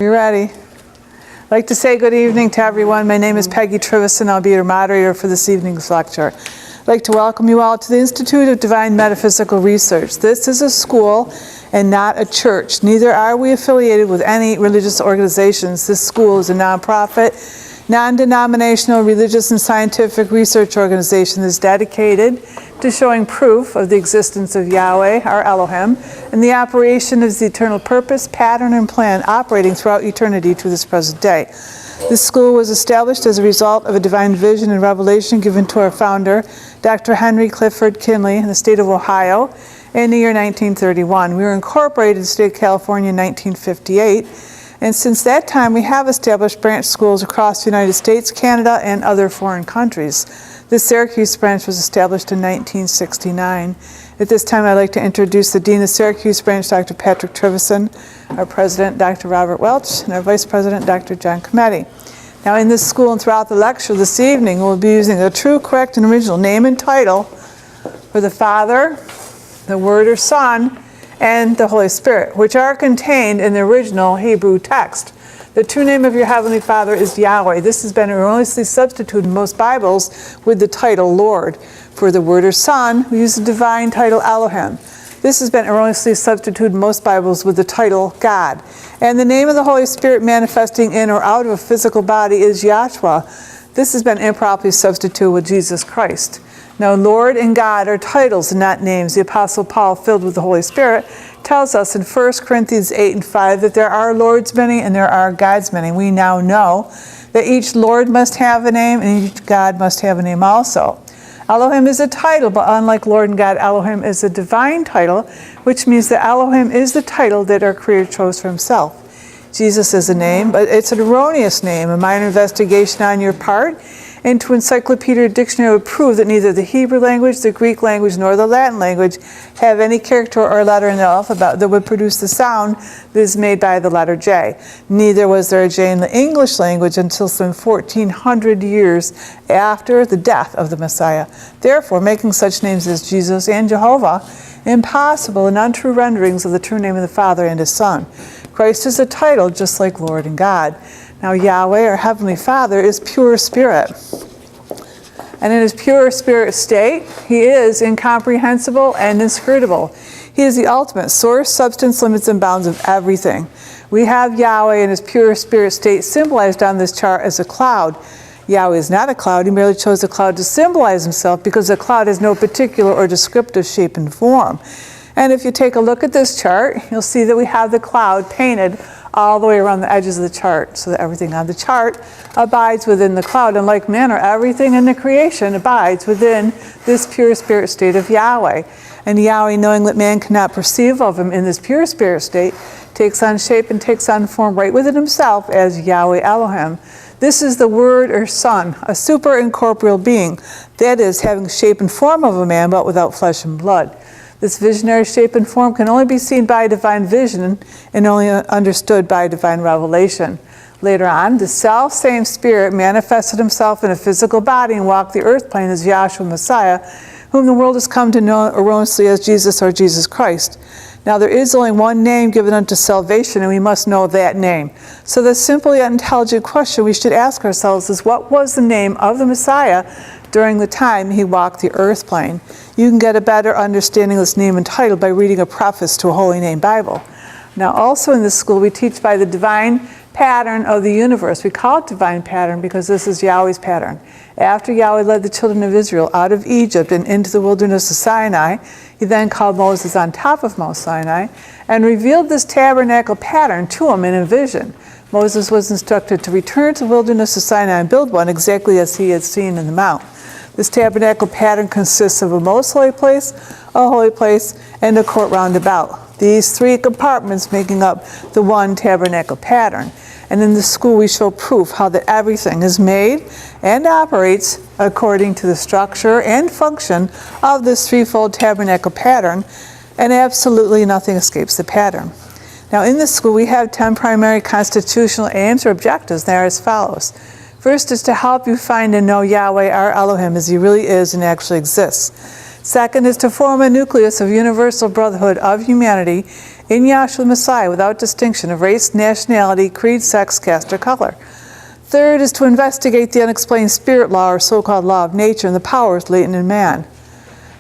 You ready? I'd like to say good evening to everyone. My name is Peggy Trivison. I'll be your moderator for this evening's lecture. I'd like to welcome you all to the Institute of Divine Metaphysical Research. This is a school and not a church. Neither are we affiliated with any religious organizations. This school is a nonprofit, non-denominational religious and scientific research organization that is dedicated to showing proof of the existence of Yahweh, our Elohim, and the operation of the eternal purpose, pattern, and plan operating throughout eternity to this present day. This school was established as a result of a divine vision and revelation given to our founder, Dr. Henry Clifford Kinley, in the state of Ohio in the year 1931. We were incorporated in the state of California in 1958, and since that time we have established branch schools across the United States, Canada, and other foreign countries. The Syracuse branch was established in 1969. At this time, I'd like to introduce the Dean of Syracuse branch, Dr. Patrick Trivison, our President, Dr. Robert Welch, and our Vice President, Dr. John Cometti. Now, in this school and throughout the lecture this evening, we'll be using a true, correct, and original name and title for the Father, the Word or Son, and the Holy Spirit, which are contained in the original Hebrew text. The true name of your Heavenly Father is Yahweh. This has been erroneously substituted in most Bibles with the title Lord. For the Word or Son, we use the divine title Elohim. This has been erroneously substituted in most Bibles with the title God. And the name of the Holy Spirit manifesting in or out of a physical body is Yahshua. This has been improperly substituted with Jesus Christ. Now, Lord and God are titles and not names. The Apostle Paul, filled with the Holy Spirit, tells us in 1 Corinthians 8 and 5 that there are Lords many and there are gods many. We now know that each Lord must have a name and each God must have a name also. Elohim is a title, but unlike Lord and God, Elohim is a divine title, which means that Elohim is the title that our Creator chose for Himself. Jesus is a name, but it's an erroneous name. A minor investigation on your part into Encyclopedia Dictionary would prove that neither the Hebrew language, the Greek language, nor the Latin language have any character or letter in the alphabet that would produce the sound that is made by the letter J. Neither was there a J in the English language until some 1,400 years after the death of the Messiah. Therefore, making such names as Jesus and Jehovah impossible and untrue renderings of the true name of the Father and His Son. Christ is a title just like Lord and God. Now, Yahweh, our Heavenly Father, is pure spirit. And in His pure spirit state, He is incomprehensible and inscrutable. He is the ultimate source, substance, limits, and bounds of everything. We have Yahweh in His pure spirit state symbolized on this chart as a cloud. Yahweh is not a cloud. He merely chose a cloud to symbolize Himself because the cloud has no particular or descriptive shape and form. And if you take a look at this chart, you'll see that we have the cloud painted all the way around the edges of the chart, so that everything on the chart abides within the cloud. In like manner, everything in the creation abides within this pure spirit state of Yahweh. And Yahweh, knowing that man cannot perceive of Him in this pure spirit state, takes on shape and takes on form right within Himself as Yahweh Elohim. This is the Word or Son, a super incorporeal being, that is, having shape and form of a man, but without flesh and blood. This visionary shape and form can only be seen by divine vision and only understood by divine revelation. Later on, the self-same Spirit manifested Himself in a physical body and walked the earth plane as Yahshua Messiah, whom the world has come to know erroneously as Jesus or Jesus Christ. Now, there is only one name given unto salvation, and we must know that name. So the simple yet intelligent question we should ask ourselves is, what was the name of the Messiah during the time He walked the earth plane? You can get a better understanding of this name and title by reading a preface to a Holy Name Bible. Now, also in this school, we teach by the divine pattern of the universe. We call it divine pattern because this is Yahweh's pattern. After Yahweh led the children of Israel out of Egypt and into the wilderness of Sinai, He then called Moses on top of Mount Sinai and revealed this tabernacle pattern to him in a vision. Moses was instructed to return to the wilderness of Sinai and build one exactly as he had seen in the mount. This tabernacle pattern consists of a most holy place, a holy place, and a court round about. These three compartments making up the one tabernacle pattern. And in the school we show proof how that everything is made and operates according to the structure and function of this threefold tabernacle pattern, and absolutely nothing escapes the pattern. Now, in this school we have 10 primary constitutional aims or objectives. They are as follows. First is to help you find and know Yahweh, our Elohim, as He really is and actually exists. Second is to form a nucleus of universal brotherhood of humanity in Yahshua Messiah without distinction of race, nationality, creed, sex, caste, or color. Third is to investigate the unexplained spirit law or so-called law of nature and the powers latent in man.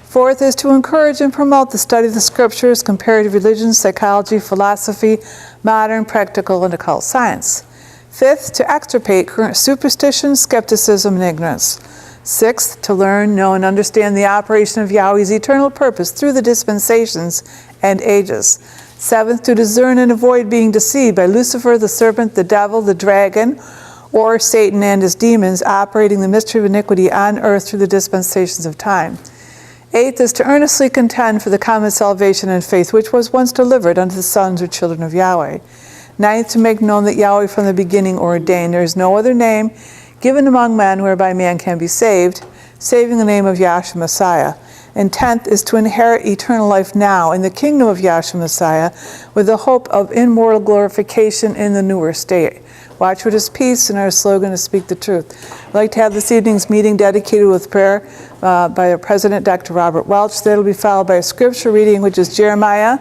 Fourth is to encourage and promote the study of the scriptures, comparative religion, psychology, philosophy, modern, practical, and occult science. Fifth, to extirpate current superstition, skepticism, and ignorance. Sixth, to learn, know, and understand the operation of Yahweh's eternal purpose through the dispensations and ages. Seventh, to discern and avoid being deceived by Lucifer, the serpent, the devil, the dragon, or Satan and his demons operating the mystery of iniquity on earth through the dispensations of time. Eighth is to earnestly contend for the common salvation and faith which was once delivered unto the sons or children of Yahweh. Ninth, to make known that Yahweh from the beginning ordained there is no other name given among men whereby man can be saved, saving the name of Yahshua Messiah. And 10th is to inherit eternal life now in the kingdom of Yahshua Messiah with the hope of immortal glorification in the newer state. Watch what is peace, and our slogan is speak the truth. I'd like to have this evening's meeting dedicated with prayer by our president, Dr. Robert Welch. That will be followed by a scripture reading, which is Jeremiah,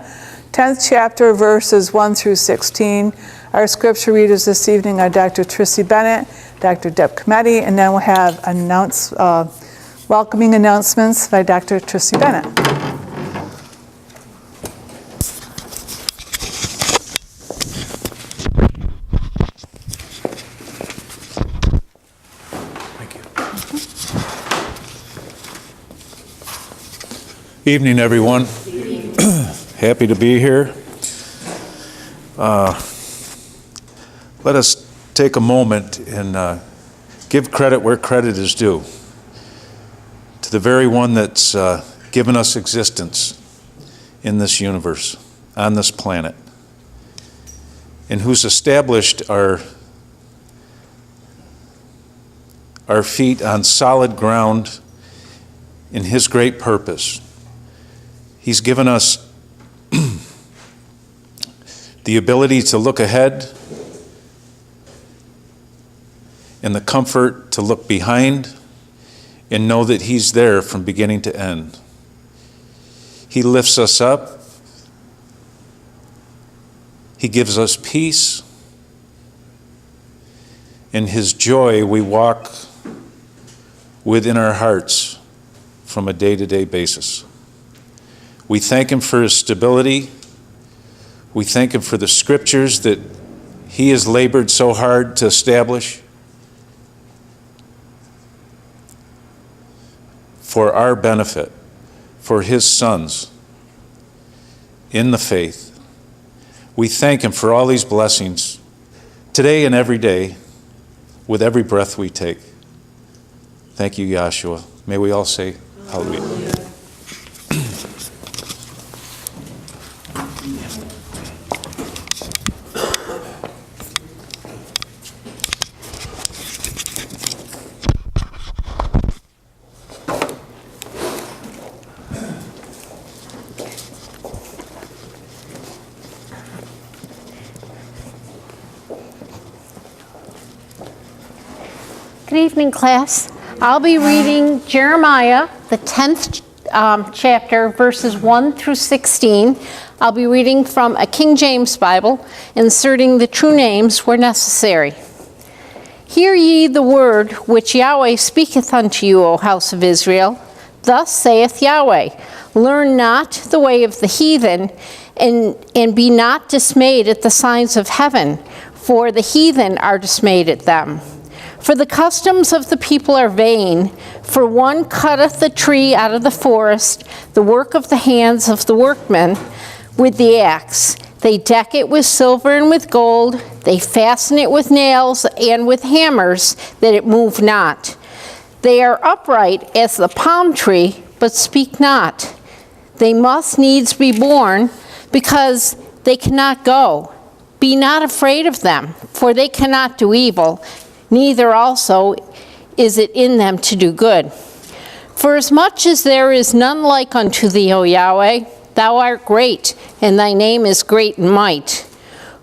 10th chapter, verses 1 through 16. Our scripture readers this evening are Dr. Trissy Bennett, Dr. Deb Cometti, and then we'll have welcoming announcements by Dr. Trissy Bennett. Evening, everyone. Happy to be here. Let us take a moment and give credit where credit is due to the very one that's given us existence in this universe, on this planet, and who's established our feet on solid ground in His great purpose. He's given us the ability to look ahead and the comfort to look behind and know that He's there from beginning to end. He lifts us up. He gives us peace. In His joy, we walk within our hearts from a day-to-day basis. We thank Him for His stability. We thank Him for the scriptures that He has labored so hard to establish for our benefit, for His sons in the faith. We thank Him for all these blessings today and every day with every breath we take. Thank you, Yahshua. May we all say hallelujah. Good evening, class. I'll be reading Jeremiah, the 10th chapter, verses 1 through 16. I'll be reading from a King James Bible, inserting the true names where necessary. Hear ye the word which Yahweh speaketh unto you, O house of Israel. Thus saith Yahweh, learn not the way of the heathen, and be not dismayed at the signs of heaven, for the heathen are dismayed at them. For the customs of the people are vain, for one cutteth the tree out of the forest, the work of the hands of the workmen, with the axe. They deck it with silver and with gold, they fasten it with nails and with hammers, that it move not. They are upright as the palm tree, but speak not. They must needs be born, because they cannot go. Be not afraid of them, for they cannot do evil, neither also is it in them to do good. For as much as there is none like unto thee, O Yahweh, thou art great, and thy name is great in might.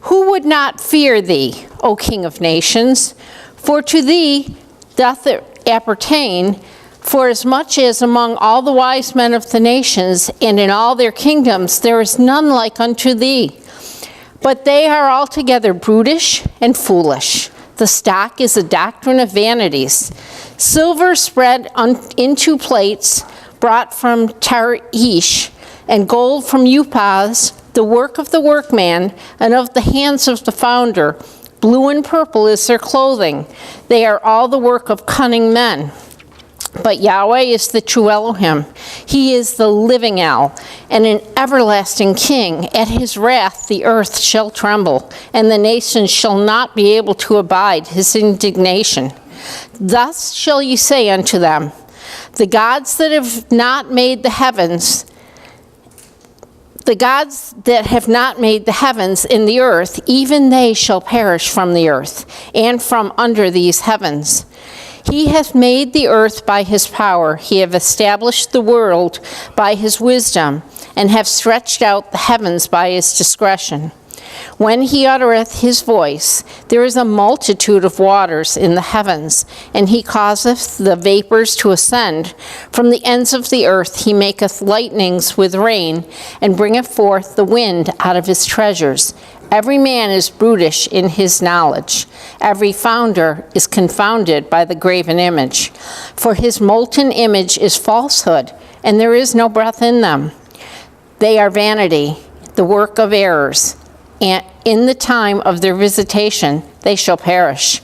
Who would not fear thee, O King of nations? For to thee doth it appertain, For as much as among all the wise men of the nations and in all their kingdoms there is none like unto thee. But they are altogether brutish and foolish. The stock is a doctrine of vanities. Silver spread into plates brought from Tarshish, and gold from Uphaz, the work of the workman and of the hands of the founder. Blue and purple is their clothing. They are all the work of cunning men. But Yahweh is the true Elohim. He is the living El, and an everlasting King. At his wrath the earth shall tremble, and the nations shall not be able to abide his indignation. Thus shall ye say unto them, the gods that have not made the heavens, the gods that have not made the heavens and the earth, even they shall perish from the earth, and from under these heavens. He hath made the earth by his power. He hath established the world by his wisdom, and hath stretched out the heavens by his discretion. When he uttereth his voice, there is a multitude of waters in the heavens, and he causeth the vapors to ascend. From the ends of the earth he maketh lightnings with rain, and bringeth forth the wind out of his treasures. Every man is brutish in his knowledge. Every founder is confounded by the graven image. For his molten image is falsehood, and there is no breath in them. They are vanity, the work of errors, and in the time of their visitation they shall perish.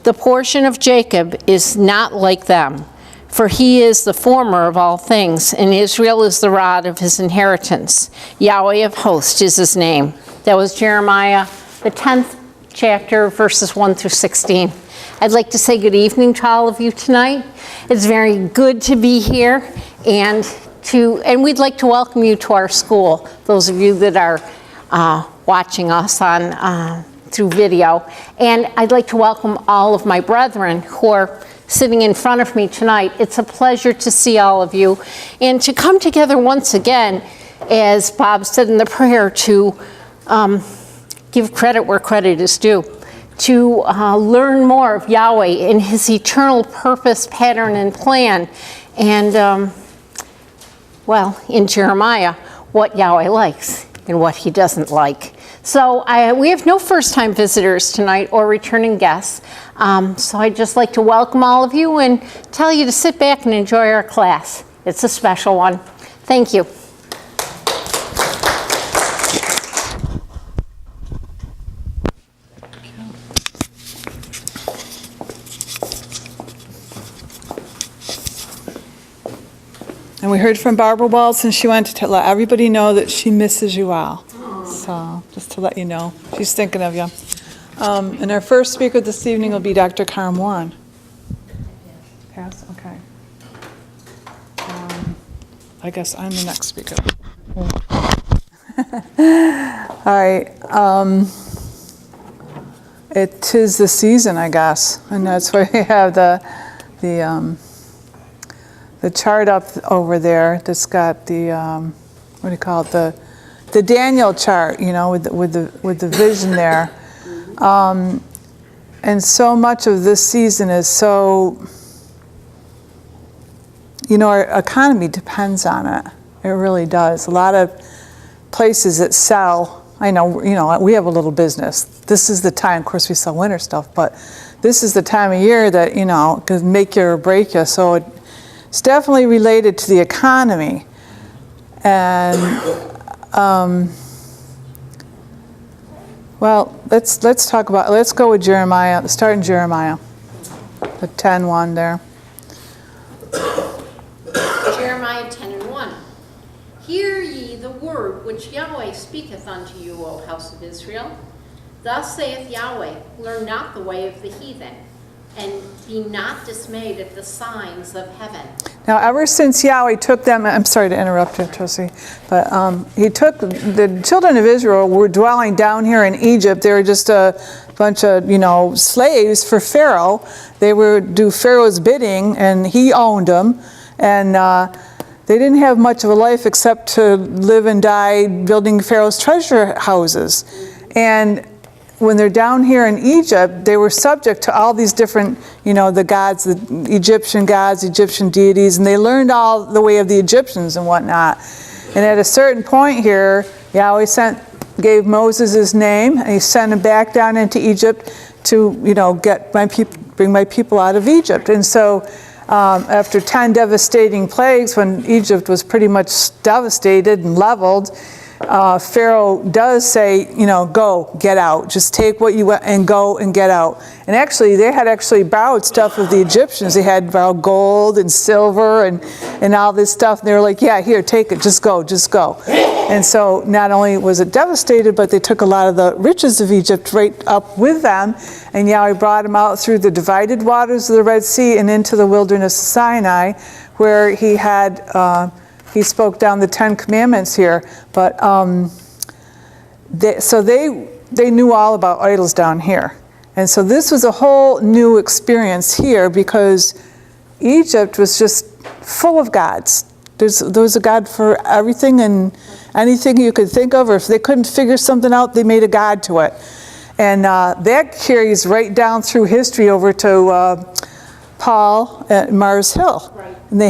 The portion of Jacob is not like them, for he is the former of all things, and Israel is the rod of his inheritance. Yahweh of hosts is his name. That was Jeremiah, the 10th chapter, verses 1 through 16. I'd like to say good evening to all of you tonight. It's very good to be here, and we'd like to welcome you to our school, those of you that are watching us on through video. And I'd like to welcome all of my brethren who are sitting in front of me tonight. It's a pleasure to see all of you and to come together once again, as Bob said in the prayer, to give credit where credit is due, to learn more of Yahweh and his eternal purpose, pattern, and plan, and in Jeremiah, what Yahweh likes and what he doesn't like. So we have no first-time visitors tonight or returning guests, so I'd just like to welcome all of you and tell you to sit back and enjoy our class. It's a special one. Thank you. And we heard from Barbara Wells, and she wanted to let everybody know that she misses you all. So, just to let you know, she's thinking of you. And our first speaker this evening will be Dr. Carm Wan. Pass? Okay. I guess I'm the next speaker. All right. It is the season, I guess, and that's why we have the chart up over there that's got the what do you call it, the Daniel chart, you know, with the vision there, and so much of this season is so, you know, our economy depends on it. It really does. A lot of places that sell, I know, you know, we have a little business. This is the time, of course, we sell winter stuff, but this is the time of year that, you know, could make you or break you. So it's definitely related to the economy. And well, let's go with Jeremiah. Let's start in Jeremiah, the 10:1 there. Jeremiah 10:1. Hear ye the word which Yahweh speaketh unto you, O house of Israel. Thus saith Yahweh, learn not the way of the heathen, and be not dismayed at the signs of heaven. Now, ever since Yahweh took them, I'm sorry to interrupt you, Tracy, but he took, the children of Israel were dwelling down here in Egypt. They were just a bunch of, you know, slaves for Pharaoh. They would do Pharaoh's bidding, and he owned them. And they didn't have much of a life except to live and die building Pharaoh's treasure houses. And when they're down here in Egypt, they were subject to all these different, the gods, the Egyptian gods, Egyptian deities, and they learned all the way of the Egyptians and whatnot. And at a certain point here, Yahweh gave Moses his name, and he sent him back down into Egypt to, bring my people out of Egypt. And so after 10 devastating plagues, when Egypt was pretty much devastated and leveled, Pharaoh does say, go, get out. Just take what you want and go and get out. And actually, they had borrowed stuff of the Egyptians. They had borrowed gold and silver and all this stuff. And they were like, yeah, here, take it. Just go, just go. And so not only was it devastated, but they took a lot of the riches of Egypt right up with them. And Yahweh brought them out through the divided waters of the Red Sea and into the wilderness of Sinai, where he had... He spoke down the 10 Commandments here, but they knew all about idols down here. And so this was a whole new experience here because Egypt was just full of gods. There was a god for everything and anything you could think of, or if they couldn't figure something out, they made a god to it. And that carries right down through history over to Paul at Mars Hill. Right. And they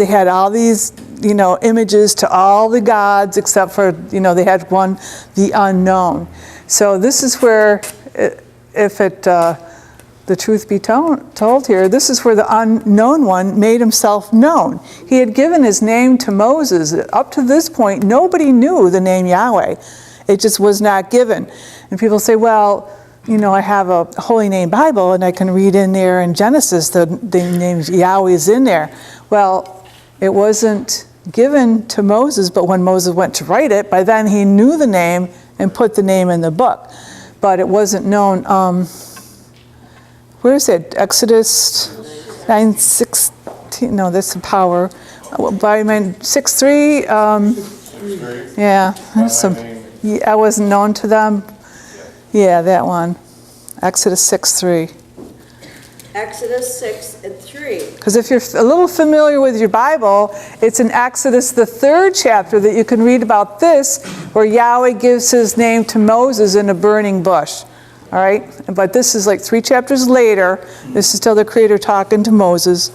had all these images to all the gods except for, they had one, the unknown. So this is where, the truth be told here, this is where the unknown one made himself known. He had given his name to Moses. Up to this point, nobody knew the name Yahweh. It just was not given. And people say, well, I have a Holy Name Bible and I can read in there in Genesis, the name Yahweh is in there. Well, it wasn't given to Moses, but when Moses went to write it, by then he knew the name and put the name in the book. But it wasn't known. Where is it? Exodus 9:16. No, that's the power. By 6:3. Yeah, I wasn't known to them. Yeah, that one. Exodus 6:3. Exodus 6:3. Because if you're a little familiar with your Bible, it's in Exodus, the 3rd chapter, that you can read about this, where Yahweh gives his name to Moses in a burning bush. All right? But this is like 3 chapters later. This is still the Creator talking to Moses.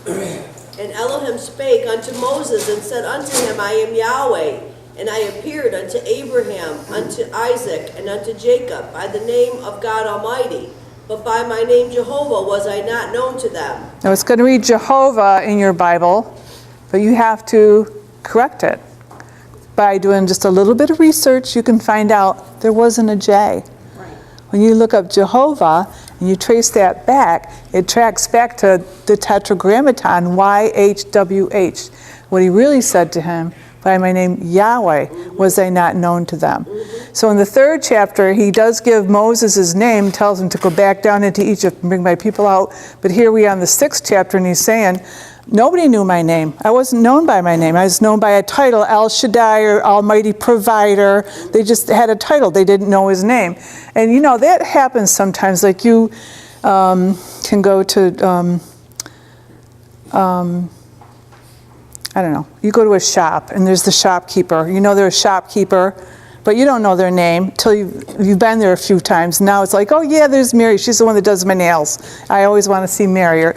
And Elohim spake unto Moses and said unto him, I am Yahweh, and I appeared unto Abraham, unto Isaac, and unto Jacob by the name of God Almighty. But by my name Jehovah was I not known to them. Now it's going to read Jehovah in your Bible, but you have to correct it. By doing just a little bit of research, you can find out there wasn't a J. Right. When you look up Jehovah and you trace that back, it tracks back to the Tetragrammaton, YHWH. What he really said to him, by my name Yahweh was I not known to them. So in the 3rd chapter, he does give Moses his name, tells him to go back down into Egypt and bring my people out. But here we are in the 6th chapter, and he's saying, nobody knew my name. I wasn't known by my name. I was known by a title, El Shaddai, or Almighty Provider. They just had a title. They didn't know his name. And that happens sometimes. Like you can go to... I don't know, you go to a shop and there's the shopkeeper. They're a shopkeeper, but you don't know their name till you've been there a few times. Now it's like, oh yeah, there's Mary. She's the one that does my nails. I always want to see Mary. Or,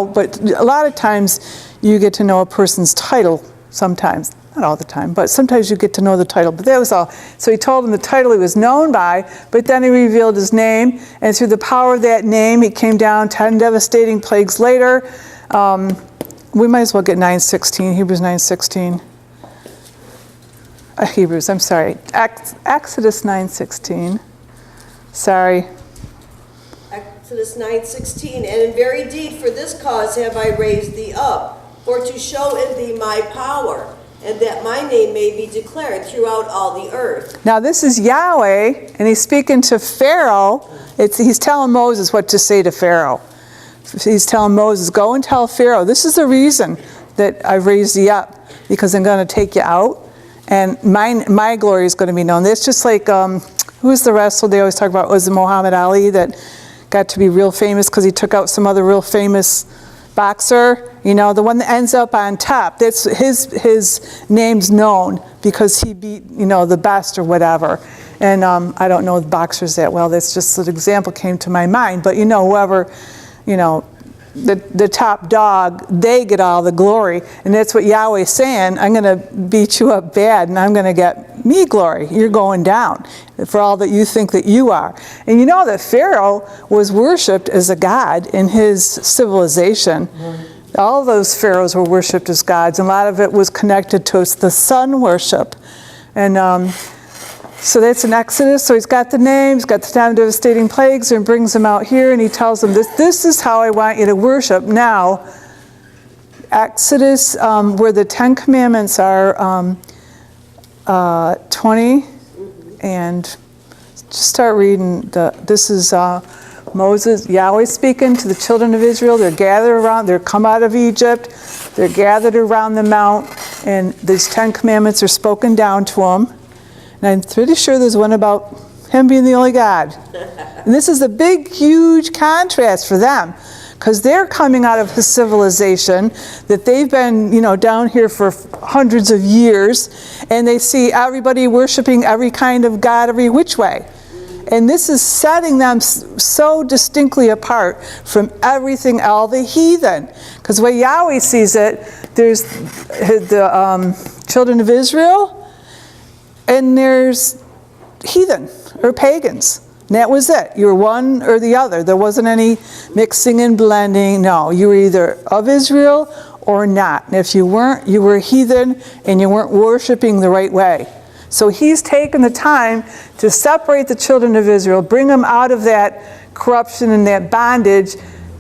but a lot of times you get to know a person's title sometimes. Not all the time, but sometimes you get to know the title. But that was all. So he told him the title he was known by, but then he revealed his name. And through the power of that name, he came down 10 devastating plagues later. We might as well get 9:16, Hebrews 9:16. Hebrews, I'm sorry. Exodus 9:16. Sorry. Exodus 9:16. And in very deed for this cause have I raised thee up, for to show in thee my power, and that my name may be declared throughout all the earth. Now this is Yahweh, and he's speaking to Pharaoh. He's telling Moses what to say to Pharaoh. He's telling Moses, go and tell Pharaoh, this is the reason that I raised you up, because I'm going to take you out, and my glory is going to be known. It's just like, who was the wrestler they always talk about? Was it Muhammad Ali that got to be real famous because he took out some other real famous boxer? The one that ends up on top. That's his name's known because he beat, the best or whatever. And I don't know the boxers that well. That's just an example came to my mind. But whoever, the top dog, they get all the glory. And that's what Yahweh's saying. I'm going to beat you up bad, and I'm going to get me glory. You're going down for all that you think that you are. And you know that Pharaoh was worshipped as a god in his civilization. All of those pharaohs were worshipped as gods, and a lot of it was connected to the sun worship. And so that's in Exodus. So he's got the name, he's got the time of devastating plagues, and brings them out here, and he tells them, this is how I want you to worship. Now, Exodus, where the Ten Commandments are 20, and just start reading. This is Moses, Yahweh speaking to the children of Israel. They're gathered around, they're come out of Egypt, they're gathered around the mount, and these 10 Commandments are spoken down to them. And I'm pretty sure there's one about him being the only God. And this is a big, huge contrast for them, because they're coming out of his civilization that they've been, down here for hundreds of years, and they see everybody worshiping every kind of God every which way. And this is setting them so distinctly apart from everything, all the heathen. Because the way Yahweh sees it, there's the children of Israel, and there's heathen, or pagans. And that was it. You were one or the other. There wasn't any mixing and blending. No, you were either of Israel or not. And if you weren't, you were heathen, and you weren't worshiping the right way. So he's taken the time to separate the children of Israel, bring them out of that corruption and that bondage,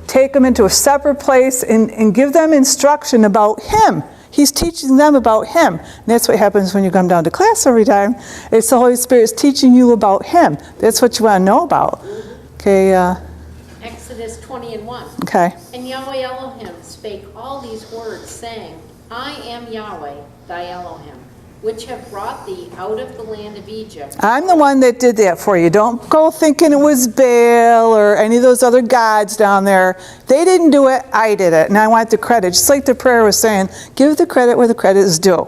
take them into a separate place, and give them instruction about him. He's teaching them about him. And that's what happens when you come down to class every time. It's the Holy Spirit is teaching you about him. That's what you want to know about. Okay. Exodus 20:1. Okay. And Yahweh Elohim spake all these words, saying, I am Yahweh, thy Elohim, which have brought thee out of the land of Egypt. I'm the one that did that for you. Don't go thinking it was Baal or any of those other gods down there. They didn't do it, I did it, and I want the credit. Just like the prayer was saying, give the credit where the credit is due.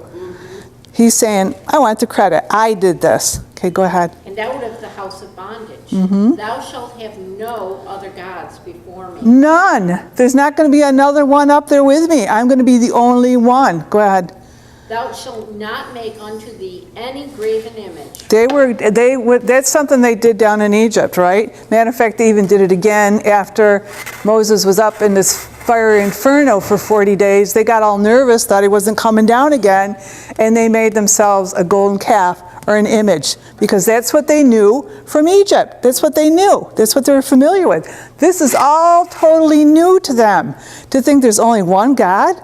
He's saying, I want the credit. I did this. Okay, go ahead. And out of the house of bondage. Thou shalt have no other gods before me. None. There's not going to be another one up there with me. I'm going to be the only one. Go ahead. Thou shalt not make unto thee any graven image. That's something they did down in Egypt, right? Matter of fact, they even did it again after Moses was up in this fiery inferno for 40 days. They got all nervous, thought he wasn't coming down again, and they made themselves a golden calf or an image, because that's what they knew from Egypt. That's what they knew. That's what they were familiar with. This is all totally new to them. To think there's only one God,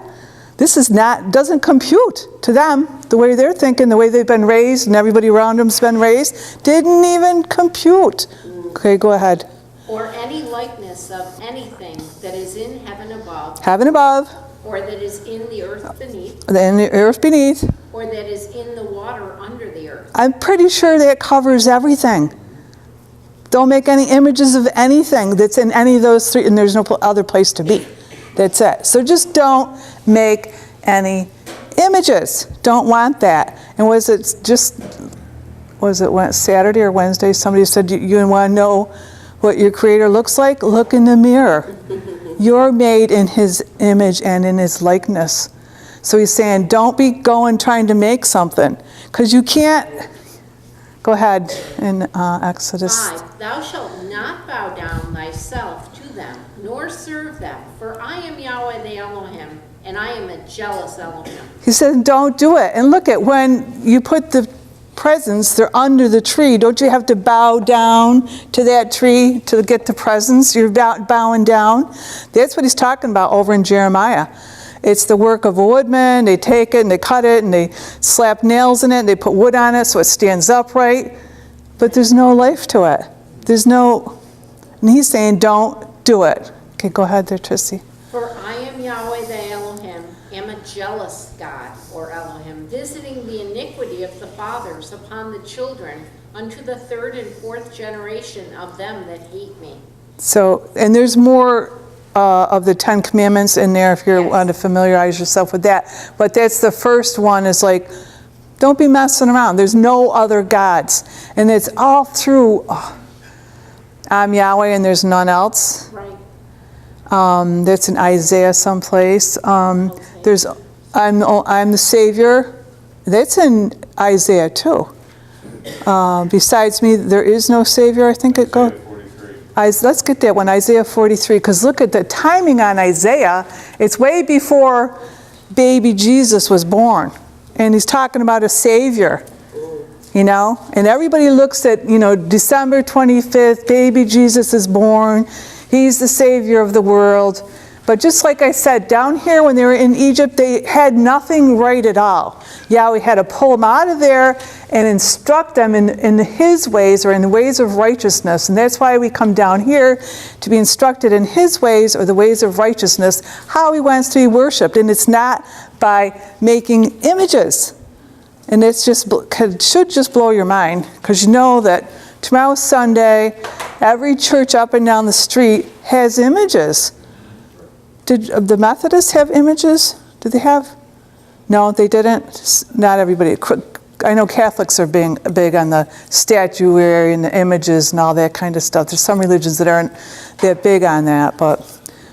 this doesn't compute to them. The way they're thinking, the way they've been raised, and everybody around them's been raised, didn't even compute. Okay, go ahead. Or any likeness of anything that is in heaven above, Heaven above, or that is in the earth beneath, then the earth beneath. or that is in the water under the earth. I'm pretty sure that covers everything. Don't make any images of anything that's in any of those three, and there's no other place to be. That's it. So just don't make any images. Don't want that. And was it Saturday or Wednesday? Somebody said, you want to know what your Creator looks like? Look in the mirror. You're made in His image and in His likeness. So He's saying, don't be trying to make something, because you can't. Go ahead in Exodus. 5. Thou shalt not bow down thyself to them, nor serve them, for I am Yahweh the Elohim, and I am a jealous Elohim. He said, don't do it. And look at when you put the presents, they're under the tree. Don't you have to bow down to that tree to get the presents? You're bowing down. That's what he's talking about over in Jeremiah. It's the work of a woodman. They take it and they cut it and they slap nails in it and they put wood on it so it stands upright. But there's no life to it. And he's saying, don't do it. Okay, go ahead there, Trissy. For I am Yahweh the Elohim, am a jealous God, or Elohim, visiting the iniquity of the fathers upon the children, unto the 3rd and 4th generation of them that hate me. So, and there's more of the 10 Commandments in there if you want to familiarize yourself with that. But that's the first one, is like Don't be messing around. There's no other gods. And it's all through, I'm Yahweh and there's none else. Right. That's in Isaiah someplace. There's, I'm the Savior. That's in Isaiah too. Besides me, there is no Savior, I think it goes. Let's get that one, Isaiah 43, because look at the timing on Isaiah. It's way before baby Jesus was born. And he's talking about a Savior, you know. And everybody looks at, you know, December 25th, baby Jesus is born. He's the Savior of the world. But just like I said, down here when they were in Egypt, they had nothing right at all. Yahweh had to pull them out of there and instruct them in his ways, or in the ways of righteousness. And that's why we come down here to be instructed in his ways, or the ways of righteousness, how he wants to be worshipped. And it's not by making images. And it's just, should just blow your mind, because you know that tomorrow's Sunday, every church up and down the street has images. Did the Methodists have images? Did they have? No, they didn't. Not everybody. I know Catholics are being big on the statuary and the images and all that kind of stuff. There's some religions that aren't that big on that. But,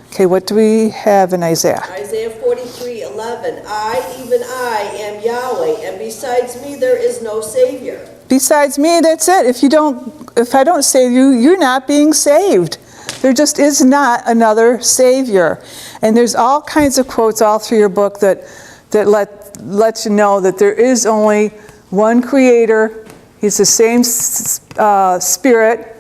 okay, what do we have in Isaiah? Isaiah 43:11. I, even I, am Yahweh, and besides me there is no Savior. Besides me, that's it. If I don't save you, you're not being saved. There just is not another Savior. And there's all kinds of quotes all through your book that let you know that there is only one Creator. He's the same Spirit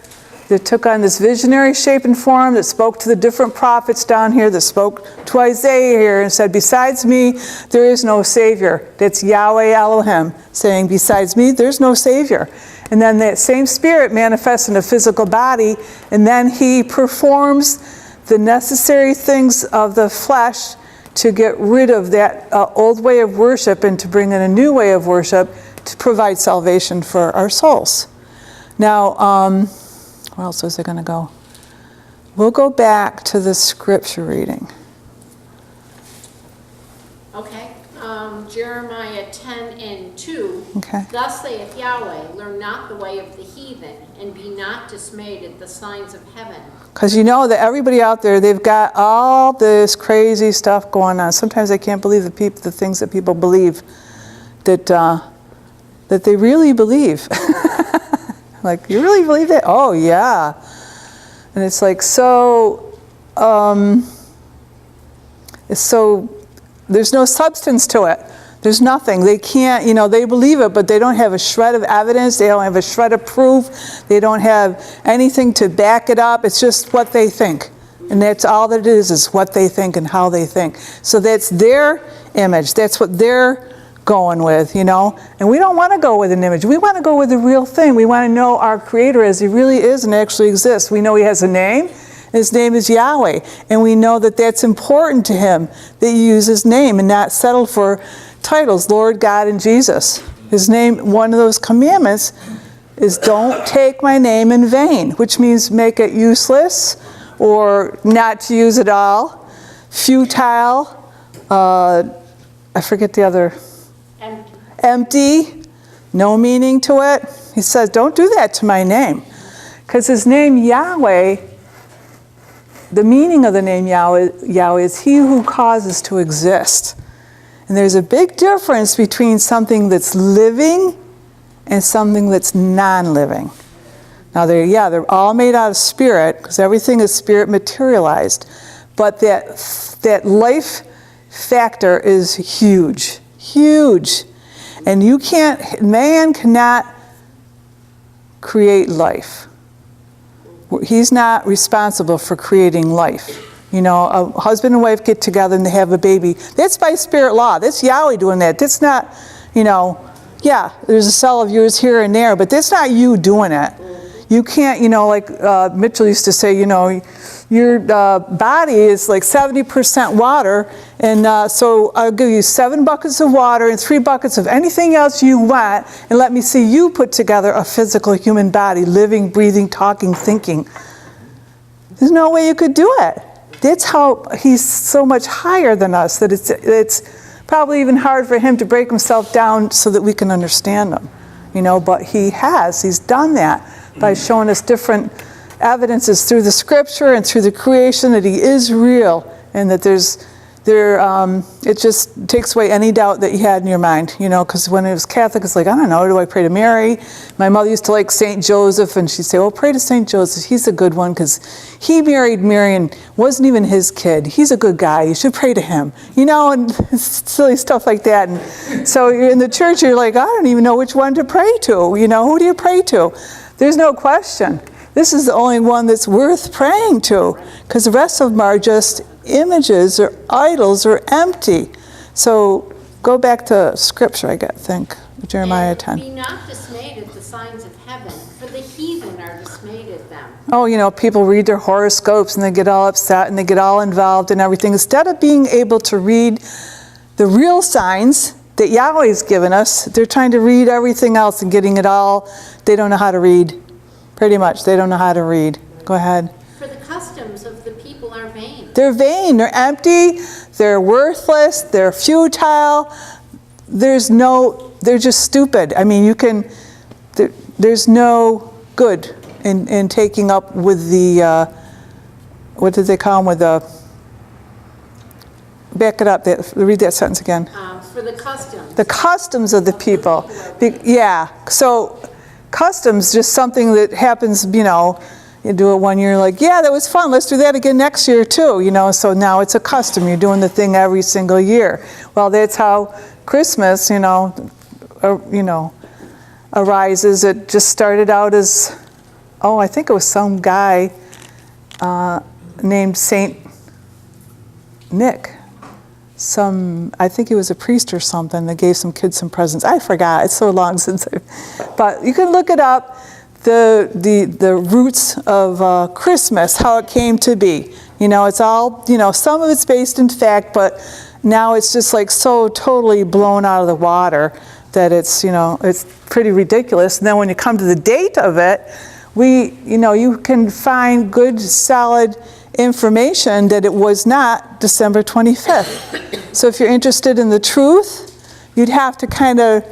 that took on this visionary shape and form, that spoke to the different prophets down here, that spoke to Isaiah here and said, besides me, there is no Savior. That's Yahweh Elohim saying, besides me, there's no Savior. And then that same Spirit manifests in a physical body, and then he performs the necessary things of the flesh to get rid of that old way of worship and to bring in a new way of worship to provide salvation for our souls. Now, where else was I going to go? We'll go back to the scripture reading. Okay. Jeremiah 10:2. Okay. Thus saith Yahweh, learn not the way of the heathen, and be not dismayed at the signs of heaven. Because you know that everybody out there, they've got all this crazy stuff going on. Sometimes I can't believe the things that people believe that they really believe. Like, you really believe that? Oh, yeah. And it's like, there's no substance to it. There's nothing. They can't, they believe it, but they don't have a shred of evidence. They don't have a shred of proof. They don't have anything to back it up. It's just what they think. And that's all that it is what they think and how they think. So that's their image. That's what they're going with, And we don't want to go with an image. We want to go with the real thing. We want to know our Creator as He really is and actually exists. We know He has a name. His name is Yahweh. And we know that that's important to Him, that you use His name and not settle for titles, Lord, God, and Jesus. His name, one of those commandments is don't take my name in vain, which means make it useless or not to use at all, futile, I forget the other, empty, no meaning to it. He says, don't do that to my name. Because His name, Yahweh, the meaning of the name Yahweh is He who causes to exist. And there's a big difference between something that's living and something that's non-living. Now, they're all made out of spirit, because everything is spirit materialized. But that life factor is huge, huge. And man cannot create life. He's not responsible for creating life. A husband and wife get together and they have a baby. That's by spirit law. That's Yahweh doing that. That's not, there's a cell of yours here and there, but that's not you doing it. You can't, like Mitchell used to say, your body is like 70% water, and so I'll give you 7 buckets of water and 3 buckets of anything else you want, and let me see you put together a physical human body, living, breathing, talking, thinking. There's no way you could do it. That's how He's so much higher than us, that it's Probably even hard for him to break himself down so that we can understand them, but he's done that by showing us different evidences through the scripture and through the creation that he is real, and that it just takes away any doubt that you had in your mind, because when it was Catholic, it's like, I don't know, do I pray to Mary? My mother used to like St. Joseph, and she'd say, well, pray to St. Joseph. He's a good one, because he married Mary and wasn't even his kid. He's a good guy. You should pray to him, and silly stuff like that. And so you're in the church, you're like, I don't even know which one to pray to. Who do you pray to? There's no question. This is the only one that's worth praying to, because the rest of them are just images or idols or empty. So go back to scripture, I think, Jeremiah 10. Be not dismayed at the signs of heaven, for the heathen are dismayed at them. Oh, people read their horoscopes and they get all upset and they get all involved in everything. Instead of being able to read the real signs that Yahweh's given us, they're trying to read everything else and getting it all. They don't know how to read. Pretty much, they don't know how to read. Go ahead. For the customs of the people are vain. They're vain, they're empty, they're worthless, they're futile. They're just stupid. I mean, there's no good in taking up with the, what did they call them, with the, back it up, read that sentence again. For the customs. The customs of the people. So customs, just something that happens, you do it one year, like, yeah, that was fun, let's do that again next year too, so now it's a custom, you're doing the thing every single year. Well, that's how Christmas, arises. It just started out as, I think it was some guy named Saint Nick. I think he was a priest or something that gave some kids some presents. I forgot, it's so long since but you can look it up, the roots of Christmas, how it came to be. It's all, some of it's based in fact, but now it's just like so totally blown out of the water that it's, it's pretty ridiculous. And then when you come to the date of it, you can find good, solid information that it was not December 25th. So if you're interested in the truth, you'd have to kind of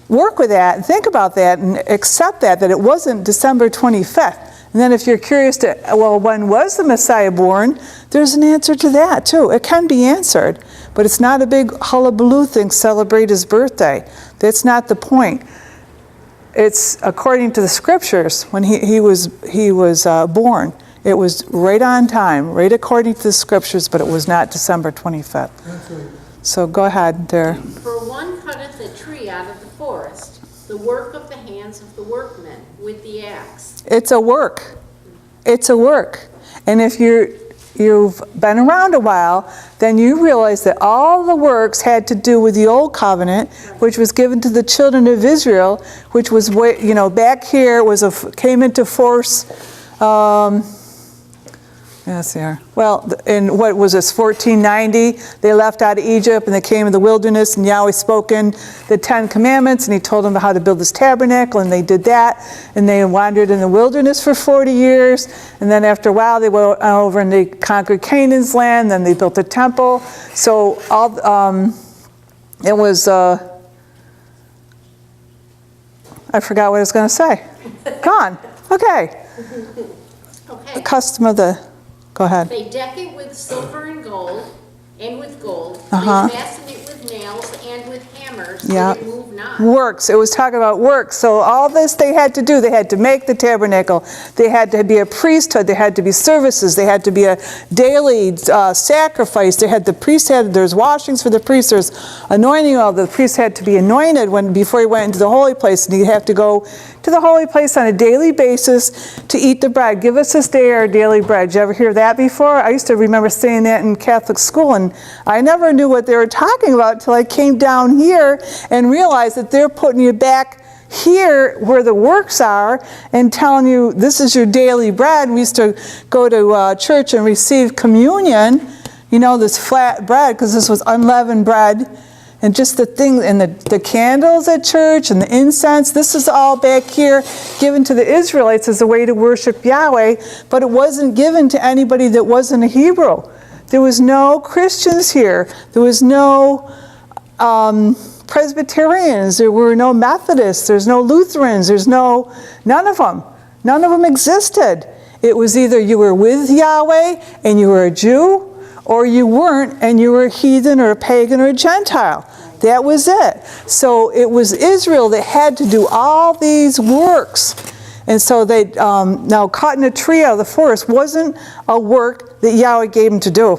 work with that and think about that and accept that it wasn't December 25th. And then if you're curious when was the Messiah born? There's an answer to that too. It can be answered, but it's not a big hullabaloo thing, celebrate his birthday. That's not the point. It's according to the scriptures, when he was born. It was right on time, right according to the scriptures, but it was not December 25th. So go ahead there. For one cutteth a tree out of the forest, the work of the hands of the workmen with the axe. It's a work. It's a work. And if you've been around a while, then you realize that all the works had to do with the old covenant, which was given to the children of Israel, which was back here came into force. Yes, they are. Well, in what was this, 1490, they left out of Egypt and they came in the wilderness, and Yahweh spoke in the 10 Commandments, and he told them how to build this tabernacle, and they did that, and they wandered in the wilderness for 40 years, and then after a while they went over and they conquered Canaan's land, then they built a temple. So it was, I forgot what I was going to say. Gone. Okay. The custom of the... Go ahead. They deck it with silver and gold, and with gold. Uh-huh. They fasten it with nails and with hammers, Yeah. so it move not. Works. It was talking about works. So all this they had to do. They had to make the tabernacle. They had to be a priesthood. There had to be services. They had to be a daily sacrifice. There's washings for the priests. There's anointing oil. The priest had to be anointed before he went into the holy place, and he'd have to go to the holy place on a daily basis to eat the bread. Give us this day our daily bread. Did you ever hear that before? I used to remember saying that in Catholic school, and I never knew what they were talking about until I came down here and realized that they're putting you back here where the works are and telling you this is your daily bread. We used to go to church and receive communion, this flat bread, because this was unleavened bread. And just the thing, and the candles at church and the incense, this is all back here given to the Israelites as a way to worship Yahweh, but it wasn't given to anybody that wasn't a Hebrew. There was no Christians here. There was no Presbyterians, there were no Methodists, there's no Lutherans, none of them. None of them existed. It was either you were with Yahweh and you were a Jew, or you weren't and you were a heathen or a pagan or a Gentile. That was it. So it was Israel that had to do all these works. And so they, now cutting a tree out of the forest wasn't a work that Yahweh gave them to do.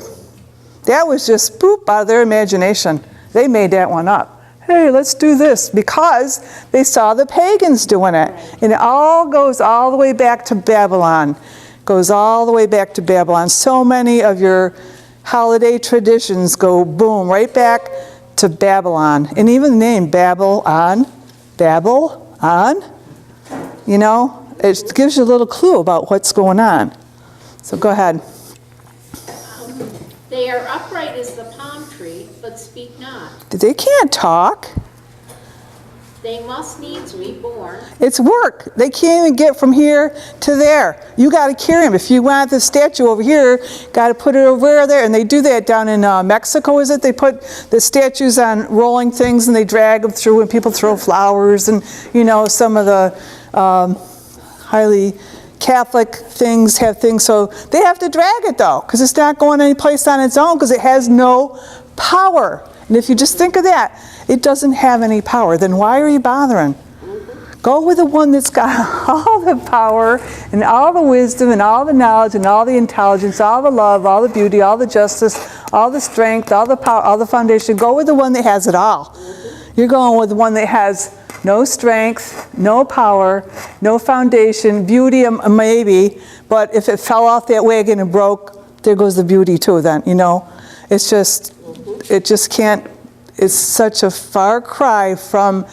That was just boop out of their imagination. They made that one up. Hey, let's do this, because they saw the pagans doing it. And it all goes all the way back to Babylon. Goes all the way back to Babylon. So many of your holiday traditions go boom, right back to Babylon. And even the name Babylon, you know, it gives you a little clue about what's going on. So go ahead. They are upright as the palm tree, but speak not. They can't talk. They must needs be born. It's work. They can't even get from here to there. You got to carry them. If you want the statue over here, got to put it over there. And they do that down in Mexico, is it? They put the statues on rolling things and they drag them through, and people throw flowers, and, you know, some of the highly Catholic things have things, so they have to drag it though, because it's not going any place on its own, because it has no power. And if you just think of that, it doesn't have any power, then why are you bothering? Go with the one that's got all the power and all the wisdom and all the knowledge and all the intelligence, all the love, all the beauty, all the justice, all the strength, all the power, all the foundation. Go with the one that has it all. You're going with the one that has no strength, no power, no foundation, beauty maybe, but if it fell off that wagon and broke, there goes the beauty too then, you know. It's just, it just can't, it's such a far cry from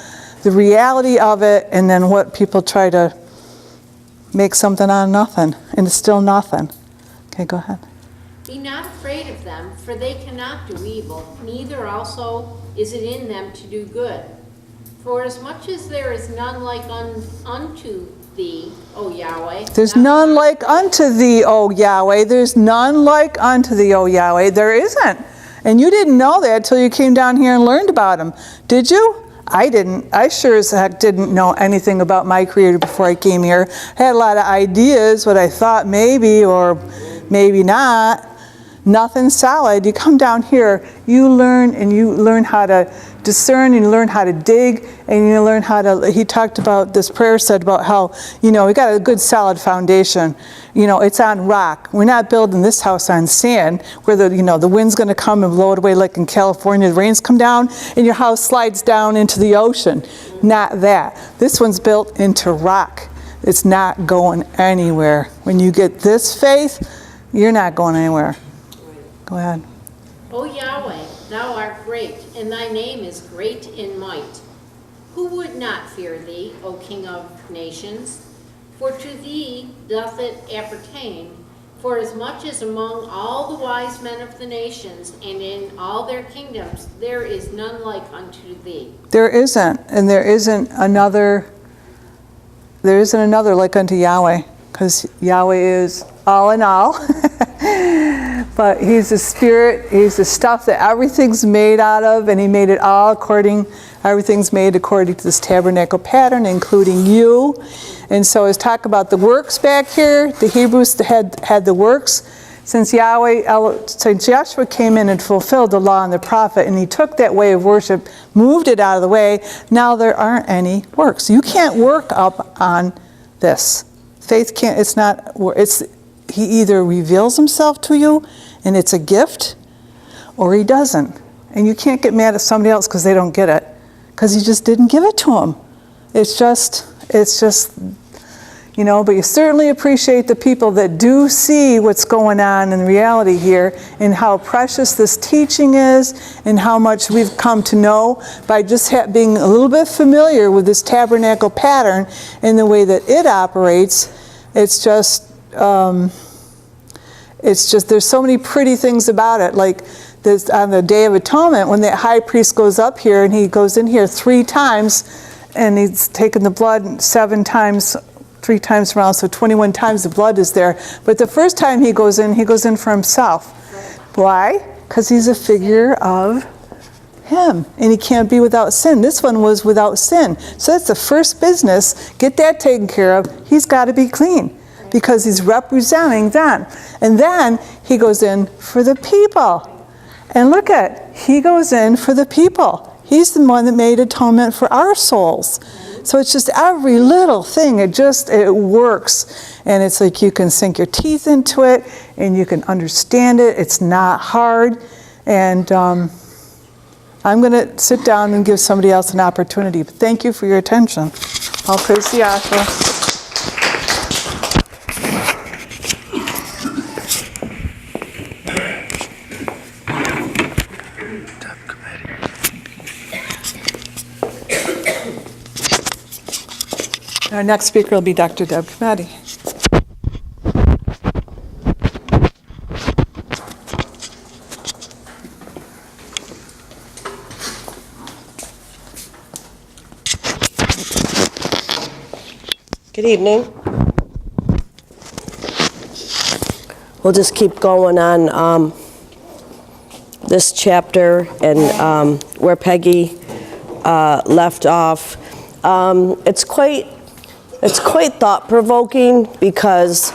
the reality of it, and then what people try to make something out of nothing, and it's still nothing. Okay, go ahead. Be not afraid of them, for they cannot do evil, neither also is it in them to do good. For as much as there is none like unto thee, O Yahweh. There's none like unto thee, O Yahweh. There's none like unto thee, O Yahweh. There isn't. And you didn't know that until you came down here and learned about him. Did you? I didn't. I sure as heck didn't know anything about my Creator before I came here. I had a lot of ideas, what I thought maybe or maybe not. Nothing solid. You come down here, you learn, and you learn how to discern, and you learn how to dig, and you learn how to, he talked about, this prayer said about how, you know, we got a good solid foundation. You know, it's on rock. We're not building this house on sand where the, you know, the wind's going to come and blow it away like in California. The rains come down and your house slides down into the ocean. Not that. This one's built into rock. It's not going anywhere. When you get this faith, you're not going anywhere. Go ahead. O Yahweh, thou art great, and thy name is great in might. Who would not fear thee, O King of nations? For to thee doth it appertain, for as much as among all the wise men of the nations, and in all their kingdoms, there is none like unto thee. There isn't, and there isn't another like unto Yahweh, because Yahweh is all in all. But he's the spirit, he's the stuff that everything's made out of, and he made it all everything's made according to this tabernacle pattern, including you. And so let's talk about the works back here. The Hebrews had the works. Since Joshua came in and fulfilled the law and the prophet, and he took that way of worship, moved it out of the way, now there aren't any works. You can't work up on this. Faith can't, he either reveals himself to you and it's a gift, or he doesn't. And you can't get mad at somebody else because they don't get it, because you just didn't give it to them. It's just, you know, but you certainly appreciate the people that do see what's going on in reality here, and how precious this teaching is, and how much we've come to know by just being a little bit familiar with this tabernacle pattern and the way that it operates. It's just, there's so many pretty things about it. Like this, on the Day of Atonement, when that high priest goes up here, and he goes in here 3 times, and he's taken the blood 7 times, 3 times around, so 21 times the blood is there. But the first time he goes in for himself. Why? Because he's a figure of him, and he can't be without sin. This one was without sin. So that's the first business. Get that taken care of. He's got to be clean because he's representing them. And then he goes in for the people. And look at, he goes in for the people. He's the one that made atonement for our souls. So it's just every little thing, it works. And it's like you can sink your teeth into it, and you can understand it. It's not hard. And I'm going to sit down and give somebody else an opportunity. But thank you for your attention. All praise the Yahshua. Our next speaker will be Dr. Deb Comedy. Good evening. We'll just keep going on this chapter and where Peggy left off. It's quite thought-provoking because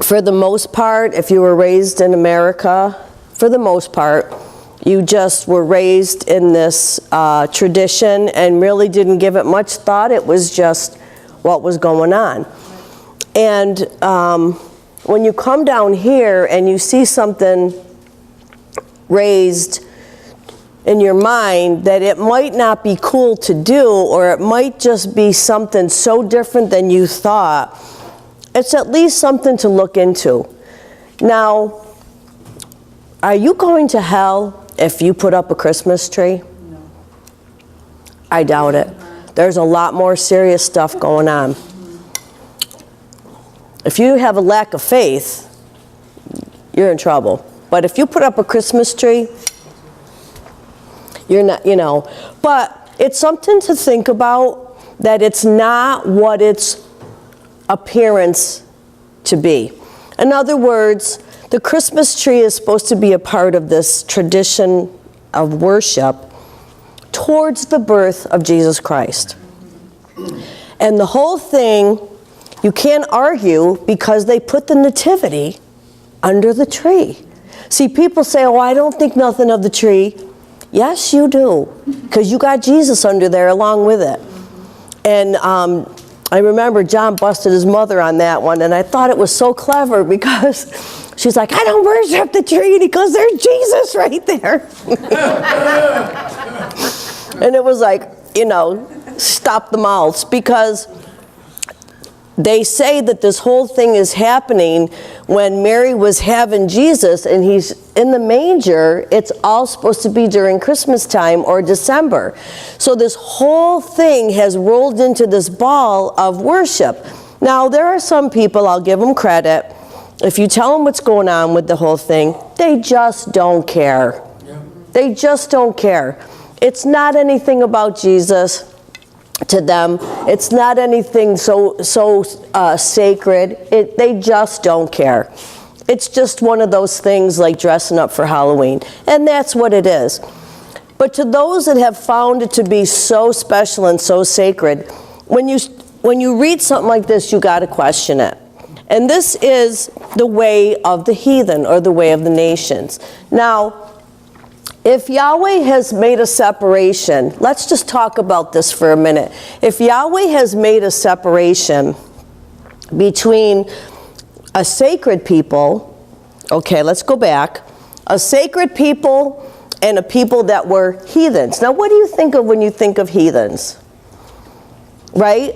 for the most part, if you were raised in America, for the most part, you just were raised in this tradition and really didn't give it much thought. It was just what was going on. And when you come down here and you see something raised in your mind that it might not be cool to do, or it might just be something so different than you thought, it's at least something to look into. Now, are you going to hell if you put up a Christmas tree? No. I doubt it. There's a lot more serious stuff going on. If you have a lack of faith, you're in trouble. But if you put up a Christmas tree, you're not, But it's something to think about, that it's not what its appearance to be. In other words, the Christmas tree is supposed to be a part of this tradition of worship towards the birth of Jesus Christ. And the whole thing, you can't argue because they put the nativity under the tree. See, people say, oh, I don't think nothing of the tree. Yes, you do, because you got Jesus under there along with it. And I remember John busted his mother on that one, and I thought it was so clever because she's like, I don't worship the tree, and he goes, there's Jesus right there. And it was like, stop the mouths, because they say that this whole thing is happening when Mary was having Jesus and he's in the manger. It's all supposed to be during Christmas time or December. So this whole thing has rolled into this ball of worship. Now, there are some people, I'll give them credit, if you tell them what's going on with the whole thing, they just don't care. Yeah. They just don't care. It's not anything about Jesus to them. It's not anything so sacred. They just don't care. It's just one of those things like dressing up for Halloween. And that's what it is. But to those that have found it to be so special and so sacred, when you read something like this, you got to question it. And this is the way of the heathen, or the way of the nations. Now, if Yahweh has made a separation, let's just talk about this for a minute. If Yahweh has made a separation between a sacred people, okay, let's go back, a sacred people and a people that were heathens. Now, what do you think of when you think of heathens? Right?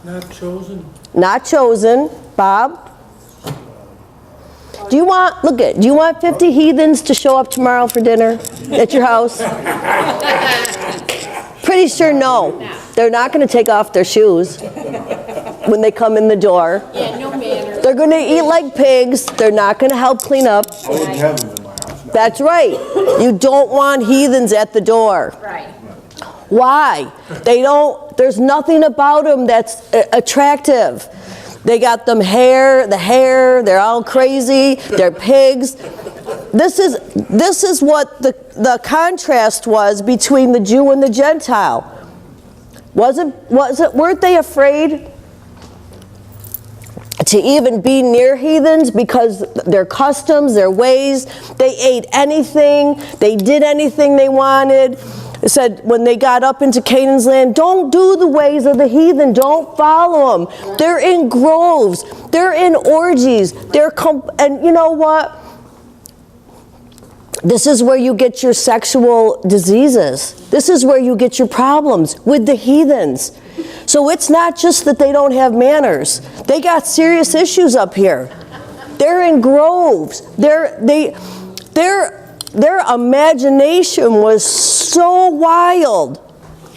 Not chosen. Not chosen. Bob? Do you want 50 heathens to show up tomorrow for dinner at your house? Pretty sure no. They're not going to take off their shoes when they come in the door. Yeah, no manner. They're going to eat like pigs. They're not going to help clean up. I wouldn't have them in my house. That's right. You don't want heathens at the door. Right. Why? There's nothing about them that's attractive. They got the hair, they're all crazy, they're pigs. this is what the contrast was between the Jew and the Gentile. Weren't they afraid to even be near heathens because their customs, their ways, they ate anything, they did anything they wanted. It said when they got up into Canaan's land, don't do the ways of the heathen, don't follow them. They're in groves, they're in orgies, and you know what? This is where you get your sexual diseases. This is where you get your problems with the heathens. So it's not just that they don't have manners. They got serious issues up here. They're in groves. Their imagination was so wild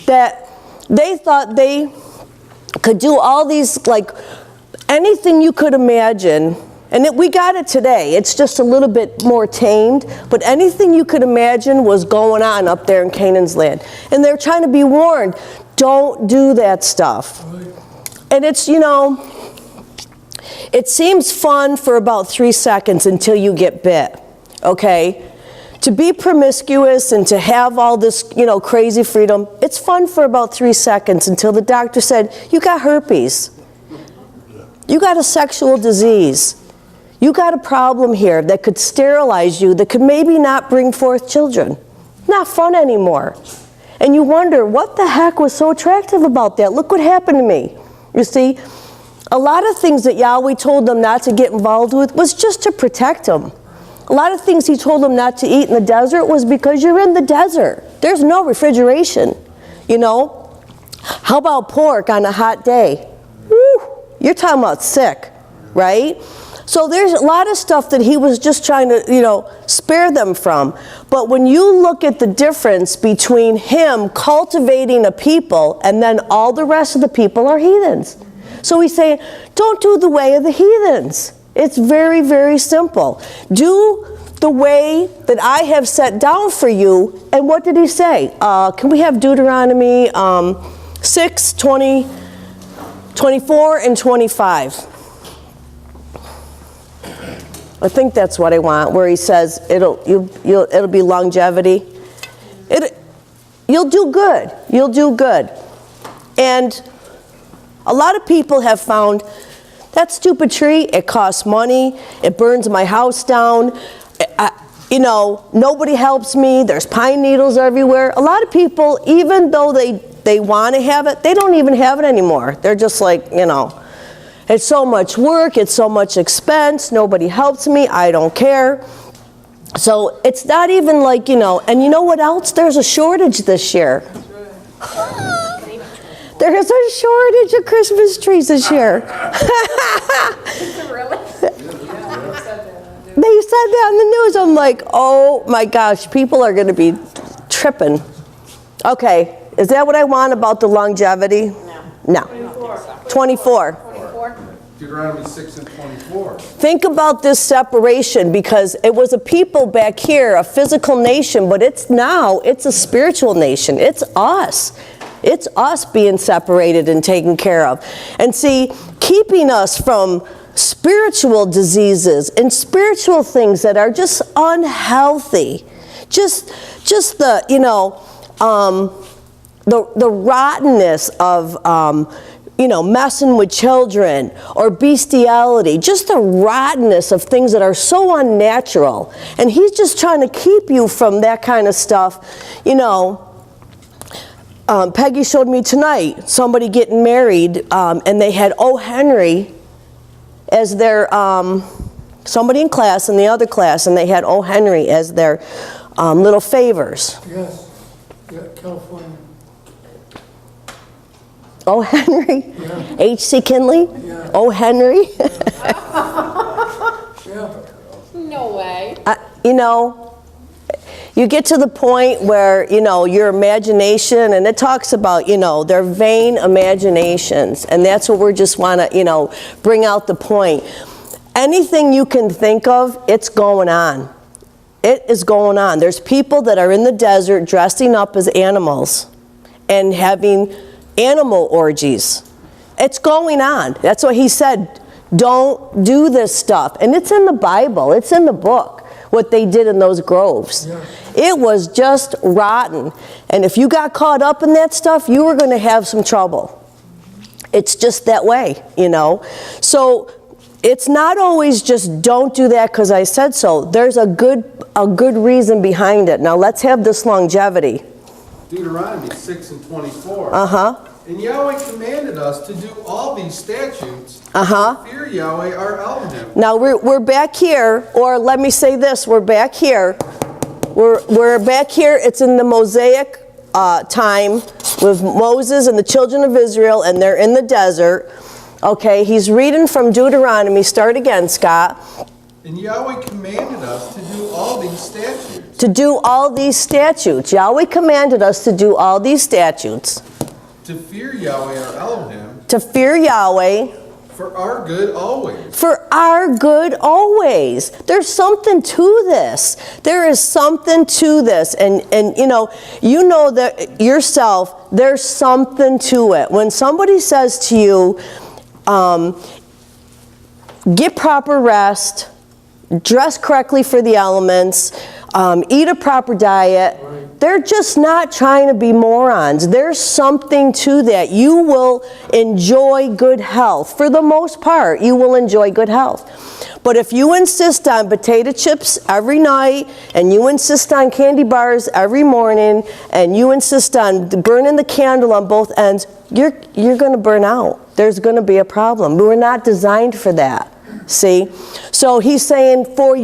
that they thought they could do all these, like, anything you could imagine. And we got it today. It's just a little bit more tamed. But anything you could imagine was going on up there in Canaan's land. And they're trying to be warned, don't do that stuff. And it's, you know, it seems fun for about 3 seconds until you get bit, okay? To be promiscuous and to have all this, you know, crazy freedom, it's fun for about 3 seconds until the doctor said, you got herpes. You got a sexual disease. You got a problem here that could sterilize you, that could maybe not bring forth children. Not fun anymore. And you wonder, what the heck was so attractive about that? Look what happened to me. You see, a lot of things that Yahweh told them not to get involved with was just to protect them. A lot of things he told them not to eat in the desert was because you're in the desert. There's no refrigeration, you know. How about pork on a hot day? Woo, you're talking about sick, right? So there's a lot of stuff that he was just trying to, you know, spare them from. But when you look at the difference between him cultivating a people and then all the rest of the people are heathens. So he's saying, don't do the way of the heathens. It's very, very simple. Do the way that I have set down for you. And what did he say? Can we have Deuteronomy 6, 20, 24, and 25? I think that's what I want, where he says it'll be longevity. You'll do good. You'll do good. And a lot of people have found that stupid tree, it costs money, it burns my house down, you know, nobody helps me, there's pine needles everywhere. A lot of people, even though they want to have it, they don't even have it anymore. They're just like, you know, it's so much work, it's so much expense, nobody helps me, I don't care. So it's not even like, you know, and you know what else? There's a shortage this year. There is a shortage of Christmas trees this year. They said that on the news. I'm like, oh my gosh, people are going to be tripping. Okay, is that what I want about the longevity? No. 24. Deuteronomy 6 and 24. Think about this separation, because it was a people back here, a physical nation, but it's a spiritual nation. It's us. It's us being separated and taken care of. And see, keeping us from spiritual diseases and spiritual things that are just unhealthy. Just the, you know, the rottenness of, you know, messing with children or bestiality, just the rottenness of things that are so unnatural. And he's just trying to keep you from that kind of stuff. You know, Peggy showed me tonight somebody getting married, and they had O. Henry as their, somebody in class, in the other class, and they had O. Henry as their little favors. Yes. Yeah, California. O. Henry? Yeah. H.C. Kinley? Yeah. O. Henry? Yeah. No way. You know, you get to the point where, you know, your imagination, and it talks about, you know, their vain imaginations, and that's what we just want to, you know, bring out the point. Anything you can think of, it's going on. It is going on. There's people that are in the desert dressing up as animals and having animal orgies. It's going on. That's what he said. Don't do this stuff. And it's in the Bible. It's in the book. what they did in those groves. Yeah. It was just rotten. And if you got caught up in that stuff, you were going to have some trouble. It's just that way, you know. So it's not always just don't do that because I said so. There's a good reason behind it. Now let's have this longevity. Deuteronomy 6 and 24. Uh-huh. And Yahweh commanded us to do all these statutes. Uh-huh. To fear Yahweh our Elohim. Now we're back here, or let me say this, we're back here. We're back here. It's in the Mosaic time with Moses and the children of Israel, and they're in the desert. Okay, he's reading from Deuteronomy. Start again, Scott. And Yahweh commanded us to do all these statutes. To do all these statutes. Yahweh commanded us to do all these statutes. To fear Yahweh our Elohim. To fear Yahweh. For our good always. For our good always. There's something to this. There is something to this. And you know that yourself, there's something to it. When somebody says to you, get proper rest, dress correctly for the elements, eat a proper diet, they're just not trying to be morons. There's something to that. You will enjoy good health. For the most part, you will enjoy good health. But if you insist on potato chips every night, and you insist on candy bars every morning, and you insist on burning the candle on both ends, you're going to burn out. There's going to be a problem. We're not designed for that. See? So he's saying, for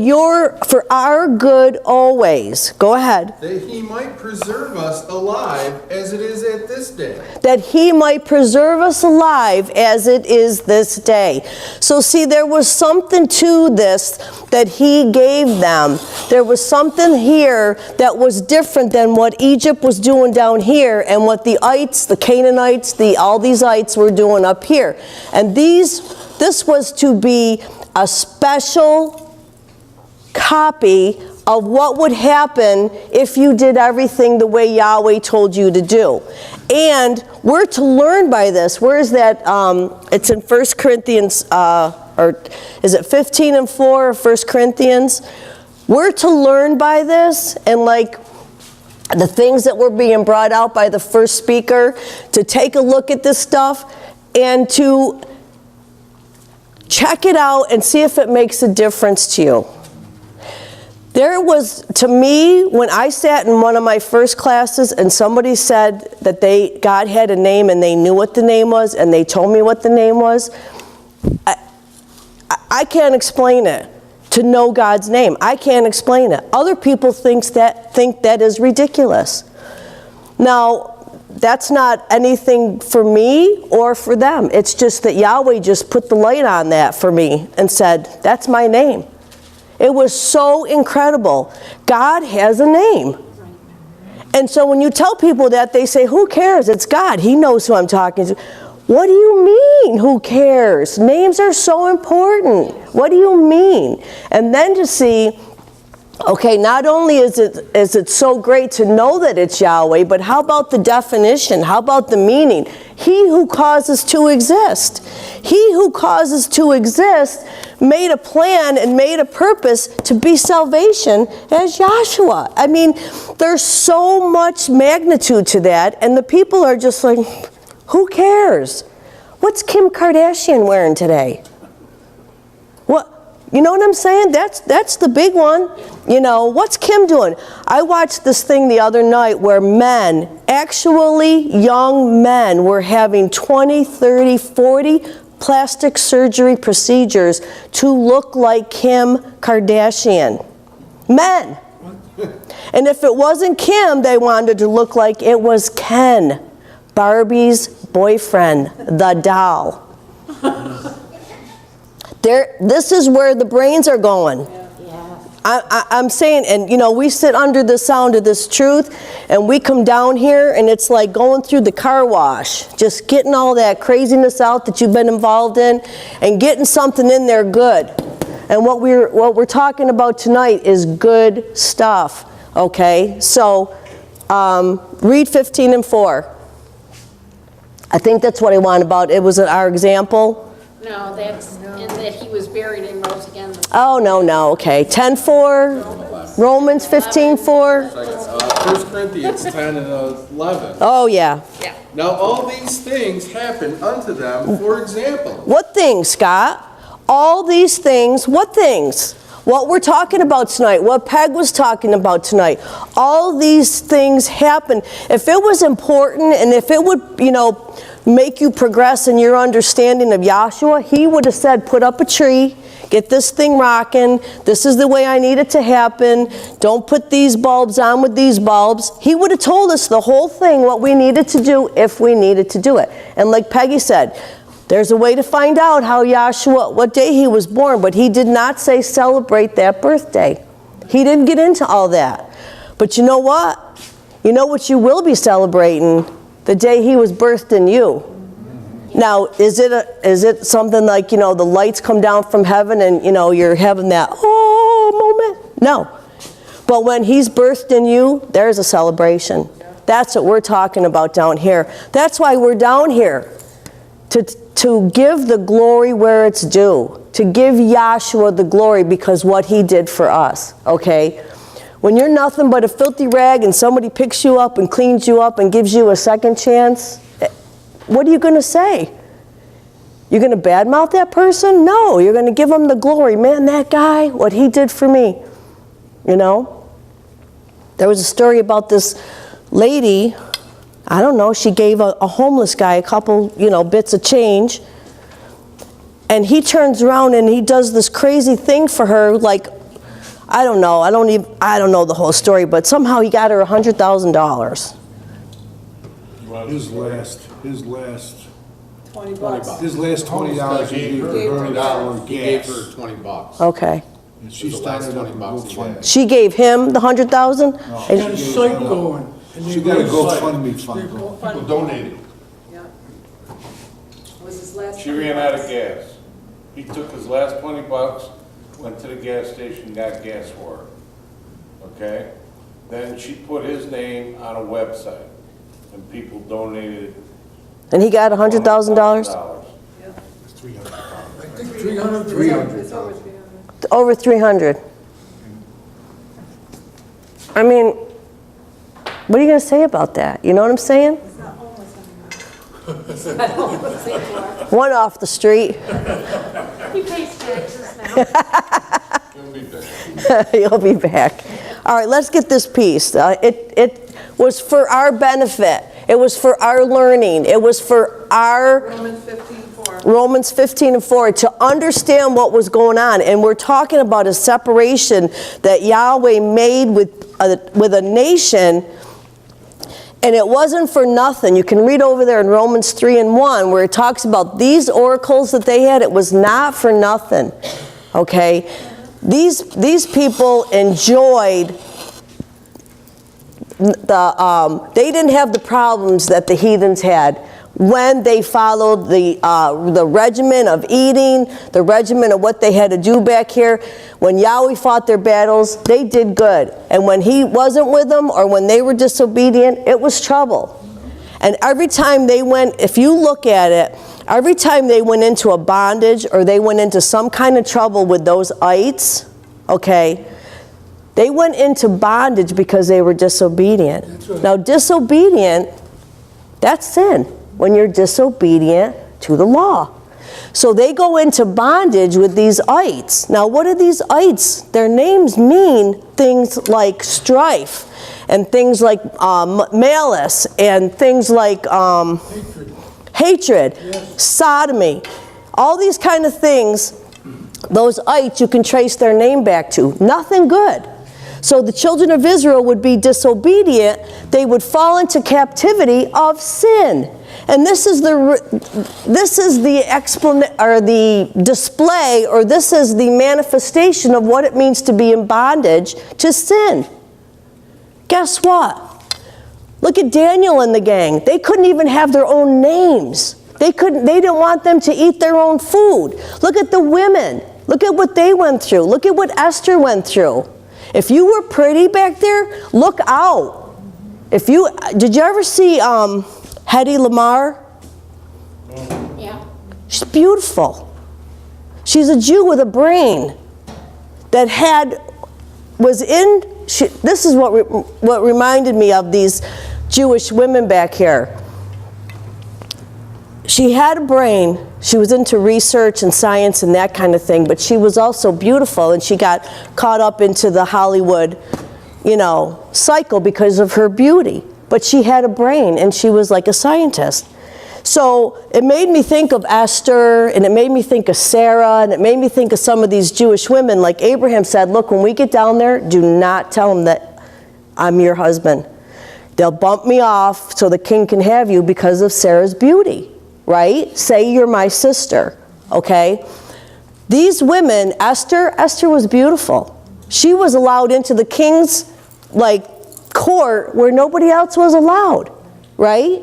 our good always. Go ahead. That he might preserve us alive as it is at this day. That he might preserve us alive as it is this day. So see, there was something to this that he gave them. There was something here that was different than what Egypt was doing down here and what the ites, the Canaanites, all these ites were doing up here. And this was to be a special copy of what would happen if you did everything the way Yahweh told you to do. And we're to learn by this. Where is that? It's in 1 Corinthians, or is it 15 and 4 of 1 Corinthians? We're to learn by this, and like the things that were being brought out by the first speaker, to take a look at this stuff and to check it out and see if it makes a difference to you. There was, to me, when I sat in one of my first classes and somebody said that God had a name and they knew what the name was and they told me what the name was, I can't explain it. To know God's name, I can't explain it. Other people think that is ridiculous. Now, that's not anything for me or for them. It's just that Yahweh just put the light on that for me and said, that's my name. It was so incredible. God has a name. And so when you tell people that, they say, who cares? It's God. He knows who I'm talking to. What do you mean, who cares? Names are so important. What do you mean? And then to see, okay, not only is it so great to know that it's Yahweh, but how about the definition? How about the meaning? He who causes to exist. He who causes to exist made a plan and made a purpose to be salvation as Yahshua. I mean, there's so much magnitude to that, and the people are just like, who cares? What's Kim Kardashian wearing today? What? You know what I'm saying? That's the big one. You know, what's Kim doing? I watched this thing the other night where men, actually young men, were having 20, 30, 40 plastic surgery procedures to look like Kim Kardashian. Men. And if it wasn't Kim, they wanted to look like it was Ken, Barbie's boyfriend, the doll. This is where the brains are going. I'm saying, and you know, we sit under the sound of this truth, and we come down here, and it's like going through the car wash, just getting all that craziness out that you've been involved in, and getting something in there good. And what we're talking about tonight is good stuff. Okay, so read 15 and 4. I think that's what I want about. It was our example. No, that's, and that he was buried and rose again. Oh, no, okay. 10:4, Romans 15:4. 1 Corinthians 10 and 11. Oh, yeah. Now all these things happen unto them, for example. What things, Scott? All these things, what things? What we're talking about tonight, what Peg was talking about tonight. All these things happen. If it was important and if it would, make you progress in your understanding of Yahshua, he would have said, put up a tree, get this thing rocking, this is the way I need it to happen, don't put these bulbs on with these bulbs. He would have told us the whole thing, what we needed to do if we needed to do it. And like Peggy said, there's a way to find out how Yahshua, what day he was born, but he did not say celebrate that birthday. He didn't get into all that. But you know what? You know what you will be celebrating? The day he was birthed in you. Now, is it something like, the lights come down from heaven and, you're having that, moment? No. But when he's birthed in you, there's a celebration. That's what we're talking about down here. That's why we're down here. To give the glory where it's due. To give Yahshua the glory because what he did for us, okay? When you're nothing but a filthy rag and somebody picks you up and cleans you up and gives you a second chance, what are you going to say? You're going to badmouth that person? No, you're going to give him the glory. Man, that guy, what he did for me, There was a story about this lady, I don't know, she gave a homeless guy a couple, bits of change. And he turns around and he does this crazy thing for her, like, I don't know the whole story, but somehow he got her $100,000. His last $20. his last $20 he gave her He gave her $20. Okay. And she started up a GoFundMe. She gave him the $100,000? Got a site going. She got a GoFundMe fund going. People donated. Yeah. Was his last. She ran out of gas. He took his last $20, went to the gas station, got gas for her. Okay? Then she put his name on a website, and people donated And he got $100,000? $300,000. Over 300. I mean, what are you going to say about that? You know what I'm saying? One off the street. He pays taxes now. You'll be back. All right, let's get this piece. It was for our benefit. It was for our learning. It was for our Romans 15:4 to understand what was going on. And we're talking about a separation that Yahweh made with a nation. And it wasn't for nothing. You can read over there in Romans 3:1 where it talks about these oracles that they had. It was not for nothing. Okay? These people enjoyed they didn't have the problems that the heathens had when they followed the regimen of eating, the regimen of what they had to do back here. When Yahweh fought their battles, they did good. And when he wasn't with them or when they were disobedient, it was trouble. And every time they went, if you look at it, every time they went into a bondage or they went into some kind of trouble with those ites, okay, they went into bondage because they were disobedient. Now, disobedient, that's sin, when you're disobedient to the law. So they go into bondage with these ites. Now, what are these ites? Their names mean things like strife and things like malice and things like hatred, sodomy. All these kind of things, those ites, you can trace their name back to. Nothing good. So the children of Israel would be disobedient. They would fall into captivity of sin. And this is the display, or this is the manifestation of what it means to be in bondage to sin. Guess what? Look at Daniel and the gang. They couldn't even have their own names. They didn't want them to eat their own food. Look at the women. Look at what they went through. Look at what Esther went through. If you were pretty back there, look out. Did you ever see Hedy Lamarr? Yeah. She's beautiful. She's a Jew with a brain that this is what reminded me of these Jewish women back here. She had a brain. She was into research and science and that kind of thing, but she was also beautiful, and she got caught up into the Hollywood, cycle because of her beauty. But she had a brain, and she was like a scientist. So it made me think of Esther, and it made me think of Sarah, and it made me think of some of these Jewish women. Like Abraham said, look, when we get down there, do not tell them that I'm your husband. They'll bump me off so the king can have you because of Sarah's beauty, right? Say you're my sister, okay? These women, Esther was beautiful. She was allowed into the king's, court where nobody else was allowed, right?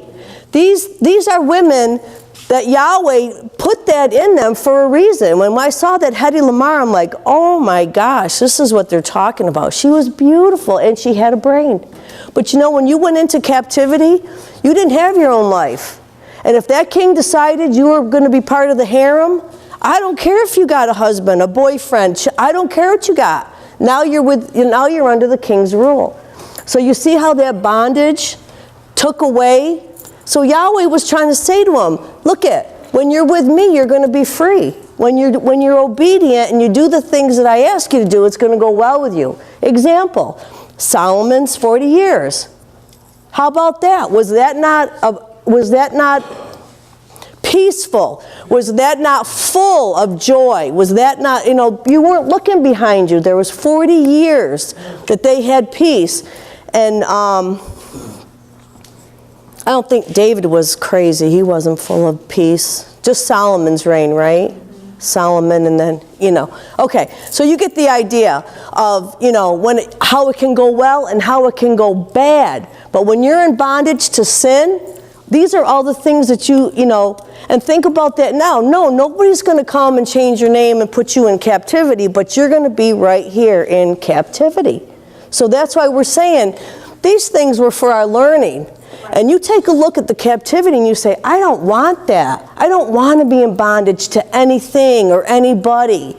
These are women that Yahweh put that in them for a reason. When I saw that Hedy Lamarr, I'm like, oh my gosh, this is what they're talking about. She was beautiful, and she had a brain. But when you went into captivity, you didn't have your own life. And if that king decided you were going to be part of the harem, I don't care if you got a husband, a boyfriend, I don't care what you got. Now you're under the king's rule. So you see how that bondage took away. So Yahweh was trying to say to him, look when you're with me, you're going to be free. When you're obedient and you do the things that I ask you to do, it's going to go well with you. Example, Solomon's 40 years. How about that? Was that not peaceful? Was that not full of joy? Was that not, you weren't looking behind you. There was 40 years that they had peace. And I don't think David was crazy. He wasn't full of peace. Just Solomon's reign, right? Solomon, and then, Okay, so you get the idea of, how it can go well and how it can go bad. But when you're in bondage to sin, these are all the things that and think about that now. No, nobody's going to come and change your name and put you in captivity, but you're going to be right here in captivity. So that's why we're saying these things were for our learning. And you take a look at the captivity and you say, I don't want that. I don't want to be in bondage to anything or anybody.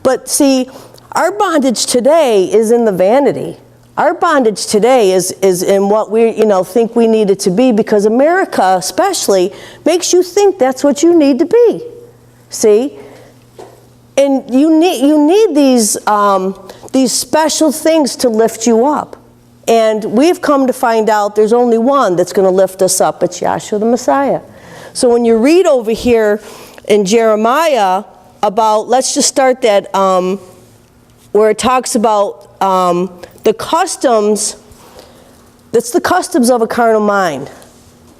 But see, our bondage today is in the vanity. Our bondage today is in what we think we need it to be, because America especially makes you think that's what you need to be. See? And you need these special things to lift you up. And we've come to find out there's only one that's going to lift us up. It's Yahshua the Messiah. So when you read over here in Jeremiah about, let's just start that, where it talks about the customs, it's the customs of a carnal mind.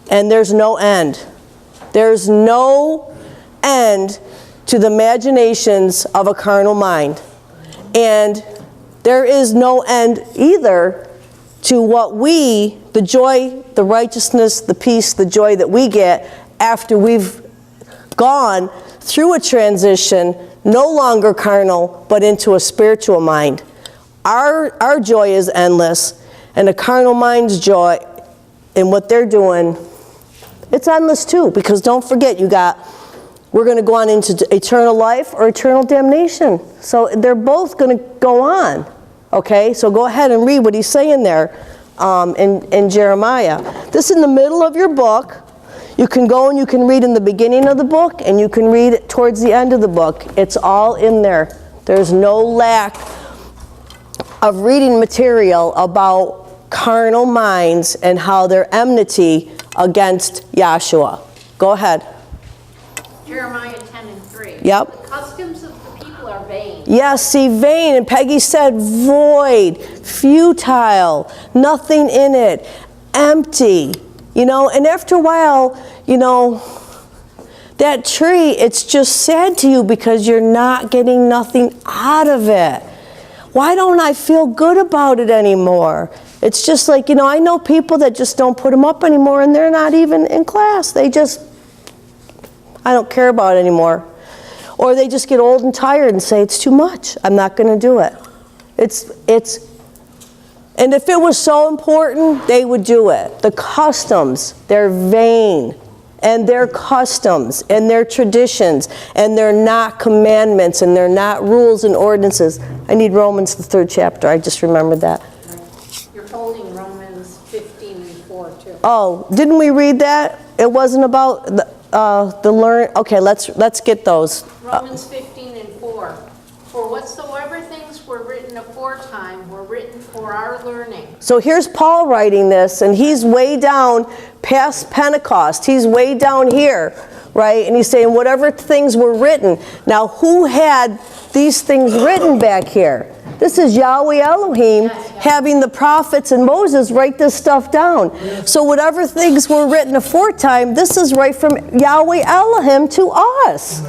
And there's no end. There's no end to the imaginations of a carnal mind. And there is no end either to what the joy, the righteousness, the peace, the joy that we get after we've gone through a transition, no longer carnal, but into a spiritual mind. Our joy is endless, and the carnal mind's joy in what they're doing, it's endless too, because don't forget, we're going to go on into eternal life or eternal damnation. So they're both going to go on. Okay, so go ahead and read what he's saying there in Jeremiah. This is in the middle of your book. You can go and you can read in the beginning of the book, and you can read it towards the end of the book. It's all in there. There's no lack of reading material about carnal minds and how they're enmity against Yahshua. Go ahead. Jeremiah 10:3. Yep. The customs of the people are vain. Yes, see, vain, and Peggy said void, futile, nothing in it, empty. And after a while, that tree, it's just sad to you because you're not getting nothing out of it. Why don't I feel good about it anymore? It's just like, I know people that just don't put them up anymore, and they're not even in class. I don't care about it anymore. Or they just get old and tired and say, it's too much. I'm not going to do it. And if it was so important, they would do it. The customs, they're vain. and their customs and their traditions, and they're not commandments and they're not rules and ordinances. I need Romans, the 3rd chapter. I just remembered that. You're holding Romans 15 and 4 too. Oh, didn't we read that? It wasn't about the learn. Okay, let's get those. Romans 15 and 4. For whatsoever things were written aforetime were written for our learning. So here's Paul writing this, and he's way down past Pentecost. He's way down here, right? And he's saying whatever things were written. Now, who had these things written back here? This is Yahweh Elohim having the prophets and Moses write this stuff down. So whatever things were written aforetime, this is right from Yahweh Elohim to us.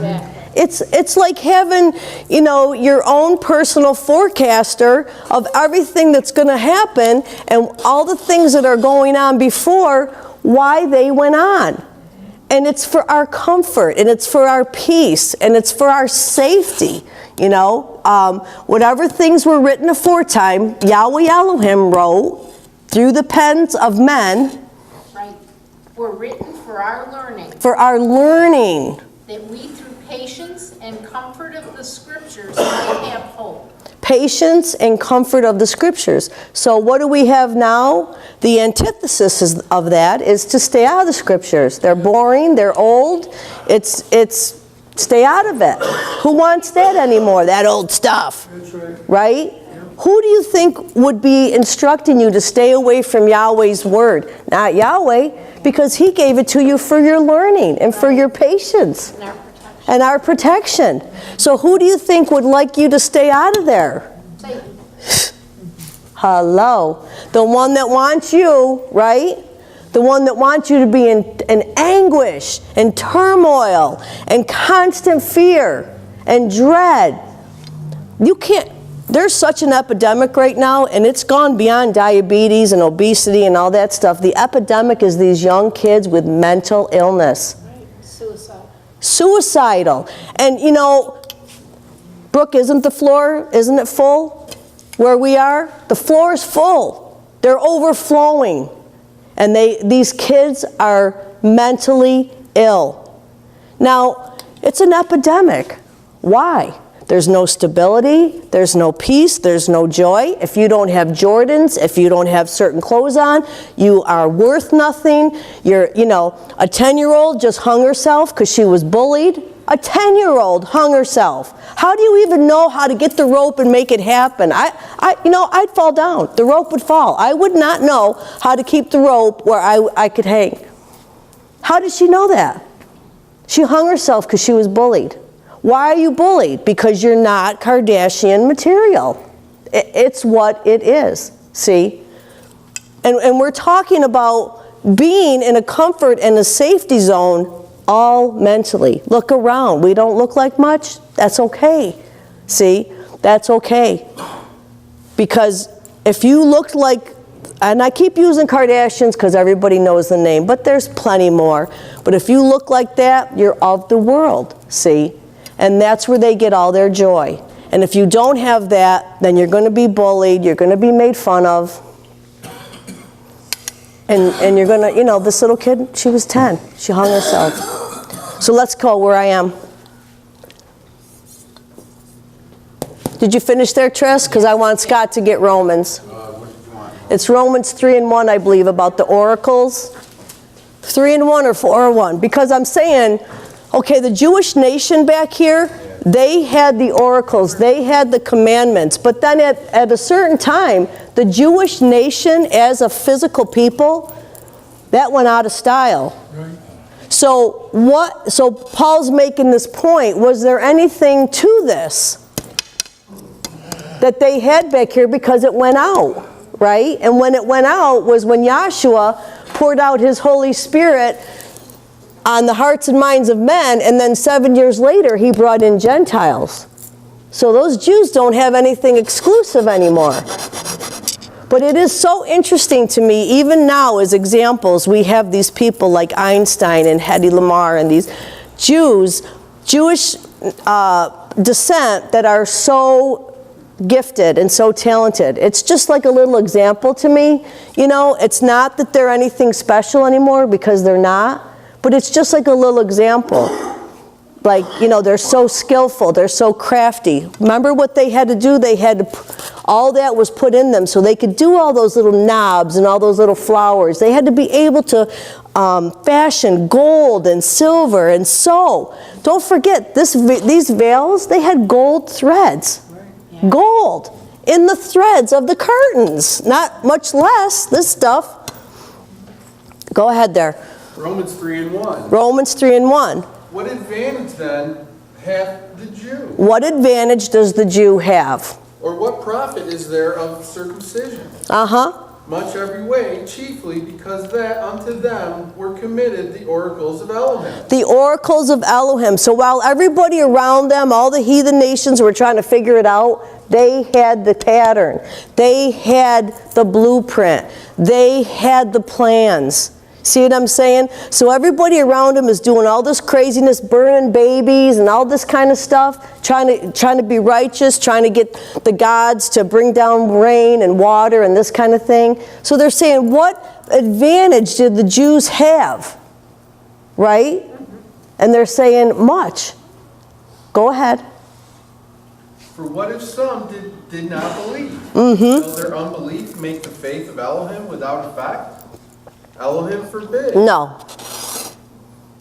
It's like having, your own personal forecaster of everything that's going to happen and all the things that are going on before, why they went on. And it's for our comfort, and it's for our peace, and it's for our safety. Whatever things were written aforetime, Yahweh Elohim wrote through the pens of men. Right. Were written for our learning. For our learning. That we through patience and comfort of the scriptures might have hope. Patience and comfort of the scriptures. So what do we have now? The antithesis of that is to stay out of the scriptures. They're boring, they're old, it's stay out of it. Who wants that anymore, that old stuff? That's right. Right? Who do you think would be instructing you to stay away from Yahweh's word? Not Yahweh, because he gave it to you for your learning and for your patience and our protection. So who do you think would like you to stay out of there? Satan. Hello. The one that wants you, right? The one that wants you to be in anguish and turmoil and constant fear and dread. You can't. There's such an epidemic right now, and it's gone beyond diabetes and obesity and all that stuff. The epidemic is these young kids with mental illness. Suicidal. And Brooke, isn't it full where we are? The floor is full. They're overflowing. And these kids are mentally ill. Now, it's an epidemic. Why? There's no stability, there's no peace, there's no joy. If you don't have Jordans, if you don't have certain clothes on, you are worth nothing. A 10-year-old just hung herself because she was bullied. A 10-year-old hung herself. How do you even know how to get the rope and make it happen? I'd fall down. The rope would fall. I would not know how to keep the rope where I could hang. How did she know that? She hung herself because she was bullied. Why are you bullied? Because you're not Kardashian material. It's what it is, see? And we're talking about being in a comfort and a safety zone all mentally. Look around. We don't look like much. That's okay. See? That's okay. Because if you looked like, and I keep using Kardashians because everybody knows the name, but there's plenty more. But if you look like that, you're of the world, see? And that's where they get all their joy. And if you don't have that, then you're going to be bullied, you're going to be made fun of. And you're going to, this little kid, she was 10. She hung herself. So let's go where I am. Did you finish there, Tris? Because I want Scott to get Romans. It's Romans 3:1, I believe, about the oracles. 3:1 or 4:1. Because I'm saying, okay, the Jewish nation back here, they had the oracles, they had the commandments, but then at a certain time, the Jewish nation as a physical people, that went out of style. Right. So Paul's making this point, was there anything to this that they had back here because it went out, right? And when it went out was when Yahshua poured out his Holy Spirit on the hearts and minds of men, and then 7 years later, he brought in Gentiles. So those Jews don't have anything exclusive anymore. But it is so interesting to me, even now as examples, we have these people like Einstein and Hedy Lamarr and these Jewish descent that are so gifted and so talented. It's just like a little example to me. It's not that they're anything special anymore, because they're not. But it's just like a little example. Like, you know, they're so skillful, they're so crafty. Remember what they had to do? They had to, all that was put in them so they could do all those little knobs and all those little flowers. They had to be able to fashion gold and silver and sew. Don't forget, these veils, they had gold threads. Gold in the threads of the curtains, not much less this stuff. Go ahead there. Romans 3:1. Romans 3:1. What advantage then hath the Jew? What advantage does the Jew have? Or what profit is there of circumcision? Uh-huh. Much every way, chiefly because that unto them were committed the oracles of Elohim. The oracles of Elohim. So while everybody around them, all the heathen nations were trying to figure it out, they had the pattern. They had the blueprint. They had the plans. See what I'm saying? So everybody around him is doing all this craziness, burning babies and all this kind of stuff, trying to be righteous, trying to get the gods to bring down rain and water and this kind of thing. So they're saying, what advantage did the Jews have? Right? And they're saying, much. Go ahead. For what if some did not believe? Will their unbelief make the faith of Elohim without effect? Elohim forbid. No.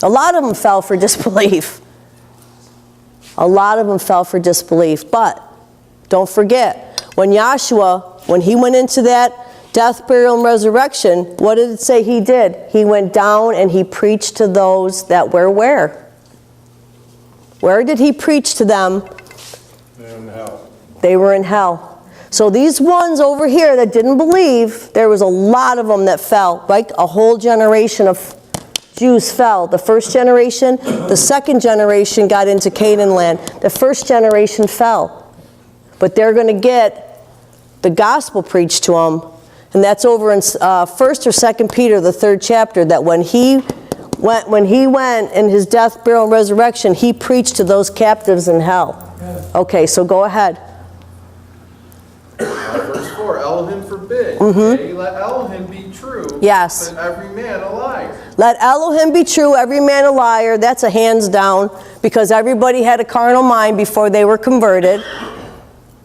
A lot of them fell for disbelief. A lot of them fell for disbelief. But don't forget, when Yahshua, when he went into that death, burial, and resurrection, what did it say he did? He went down and he preached to those that were where? Where did he preach to them? In hell. They were in hell. So these ones over here that didn't believe, there was a lot of them that fell. Like a whole generation of Jews fell. The first generation, the second generation got into Canaan land. The first generation fell. But they're going to get the gospel preached to them. And that's over in 1st or 2nd Peter, the 3rd chapter, that when he went in his death, burial, and resurrection, he preached to those captives in hell. Okay, so go ahead. Verse 4, Elohim forbid. Yea, let Elohim be true. Yes. But every man a liar. Let Elohim be true, every man a liar. That's a hands down, because everybody had a carnal mind before they were converted.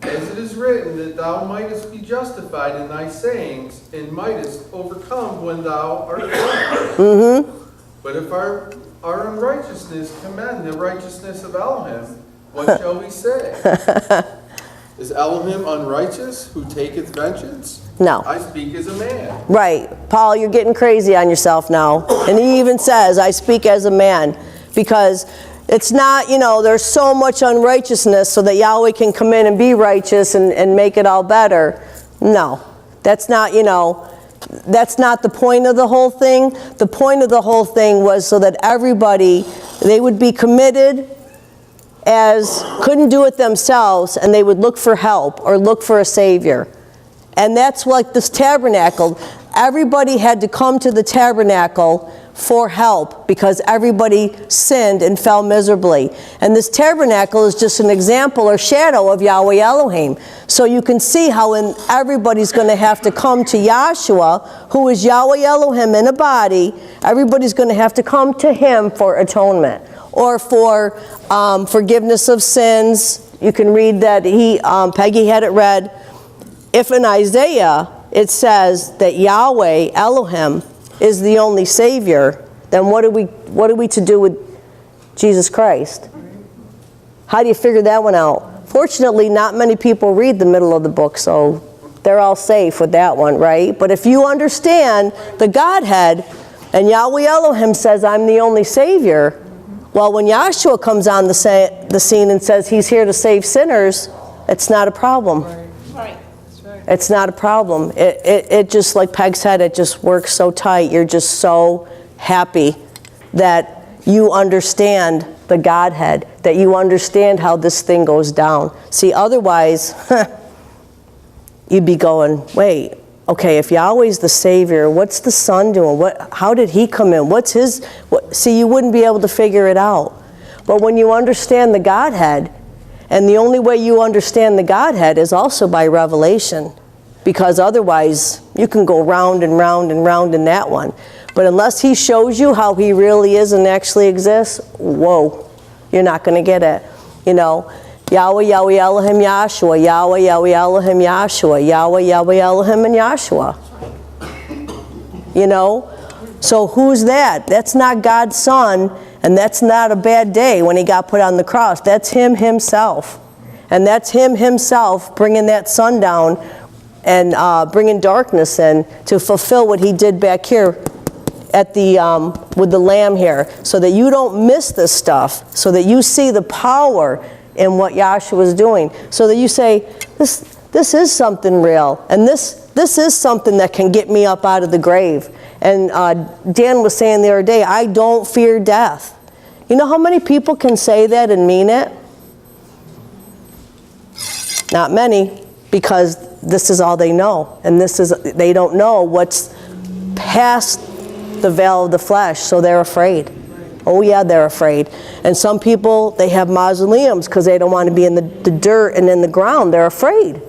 As it is written, that thou mightest be justified in thy sayings, and mightest overcome when thou art blind. But if our unrighteousness commend the righteousness of Elohim, what shall we say? Is Elohim unrighteous, who taketh vengeance? No. I speak as a man. Right. Paul, you're getting crazy on yourself now. And he even says, I speak as a man. Because it's not, you know, there's so much unrighteousness so that Yahweh can come in and be righteous and make it all better. No. That's not, you know, that's not the point of the whole thing. The point of the whole thing was so that everybody, they would be committed as couldn't do it themselves, and they would look for help or look for a Savior. And that's like this tabernacle. Everybody had to come to the tabernacle for help because everybody sinned and fell miserably. And this tabernacle is just an example or shadow of Yahweh Elohim. So you can see how everybody's going to have to come to Yahshua, who is Yahweh Elohim in a body. Everybody's going to have to come to him for atonement or for forgiveness of sins. You can read that Peggy had it read. If in Isaiah it says that Yahweh Elohim is the only Savior, then what are we to do with Jesus Christ? How do you figure that one out? Fortunately, not many people read the middle of the book, so they're all safe with that one, right? But if you understand the Godhead, and Yahweh Elohim says, I'm the only Savior, well, when Yahshua comes on the scene and says he's here to save sinners, it's not a problem. Right. It's not a problem. It just, like Peg said, it just works so tight. You're just so happy that you understand the Godhead, that you understand how this thing goes down. See, otherwise, you'd be going, wait, okay, if Yahweh's the Savior, what's the Son doing? How did he come in? See, you wouldn't be able to figure it out. But when you understand the Godhead, and the only way you understand the Godhead is also by revelation, because otherwise you can go round and round and round in that one. But unless he shows you how he really is and actually exists, whoa, you're not going to get it. You know, Yahweh, Yahweh, Elohim, Yahshua, Yahweh, Yahweh, Elohim, Yahshua, Yahweh, Yahweh, Elohim, and Yahshua. You know? So who's that? That's not God's Son, and that's not a bad day when he got put on the cross. That's him himself. And that's him himself bringing that sun down and bringing darkness in to fulfill what he did back here at the with the lamb here, so that you don't miss this stuff, so that you see the power in what Yahshua is doing, so that you say, this is something real, and this is something that can get me up out of the grave. And Dan was saying the other day, I don't fear death. You know how many people can say that and mean it? Not many, because this is all they know, and they don't know what's past the veil of the flesh, so they're afraid. Oh yeah, they're afraid. And some people, they have mausoleums because they don't want to be in the dirt and in the ground. They're afraid,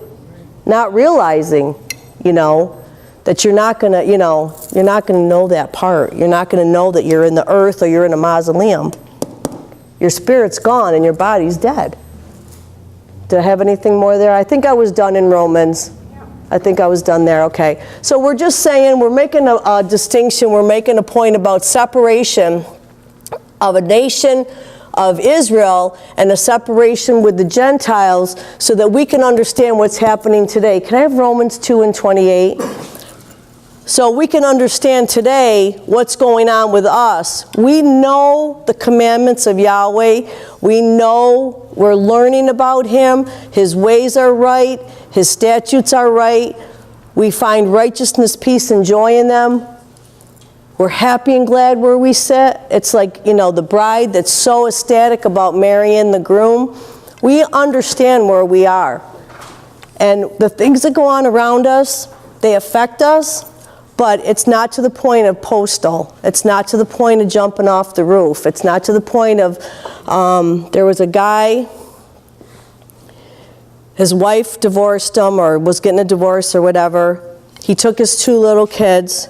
not realizing, you know, that you're not going to, you know, you're not going to know that part. You're not going to know that you're in the earth or you're in a mausoleum. Your spirit's gone and your body's dead. Did I have anything more there? I think I was done in Romans. I think I was done there, okay. So we're just saying, we're making a distinction, we're making a point about separation of a nation of Israel and a separation with the Gentiles so that we can understand what's happening today. Can I have Romans 2:28? So we can understand today what's going on with us. We know the commandments of Yahweh. We know we're learning about him. His ways are right. His statutes are right. We find righteousness, peace, and joy in them. We're happy and glad where we sit. It's like, you know, the bride that's so ecstatic about marrying the groom. We understand where we are. And the things that go on around us, they affect us, but it's not to the point of postal. It's not to the point of jumping off the roof. It's not to the point of, there was a guy, his wife divorced him or was getting a divorce or whatever. He took his 2 little kids,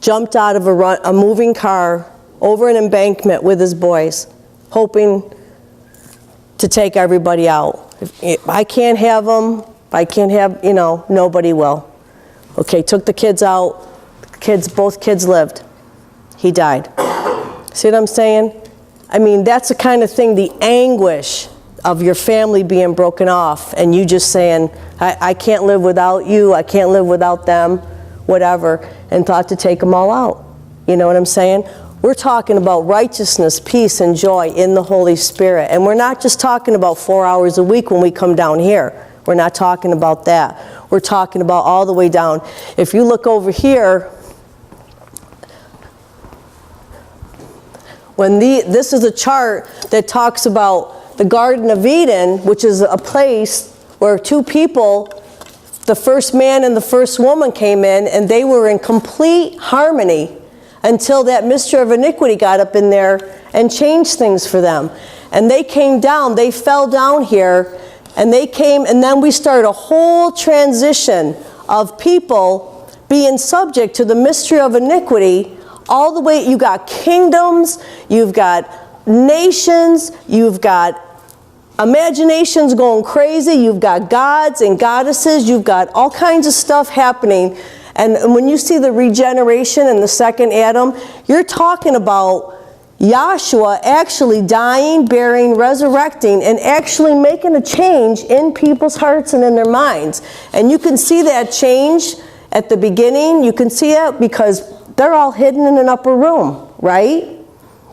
jumped out of a moving car over an embankment with his boys, hoping to take everybody out. If I can't have them, if I can't have, you know, nobody will. Okay, took the kids out. Both kids lived. He died. See what I'm saying? I mean, that's the kind of thing, the anguish of your family being broken off and you just saying, I can't live without you, I can't live without them, whatever, and thought to take them all out. You know what I'm saying? We're talking about righteousness, peace, and joy in the Holy Spirit. And we're not just talking about 4 hours a week when we come down here. We're not talking about that. We're talking about all the way down. If you look over here, this is a chart that talks about the Garden of Eden, which is a place where 2 people, the first man and the first woman, came in, and they were in complete harmony until that mystery of iniquity got up in there and changed things for them. And they came down, they fell down here, and they came, and then we started a whole transition of people being subject to the mystery of iniquity. All the way, you got kingdoms, you've got nations, you've got imaginations going crazy, you've got gods and goddesses, you've got all kinds of stuff happening. And when you see the regeneration in the second Adam, you're talking about Yahshua actually dying, burying, resurrecting, and actually making a change in people's hearts and in their minds. And you can see that change at the beginning. You can see it because they're all hidden in an upper room, right?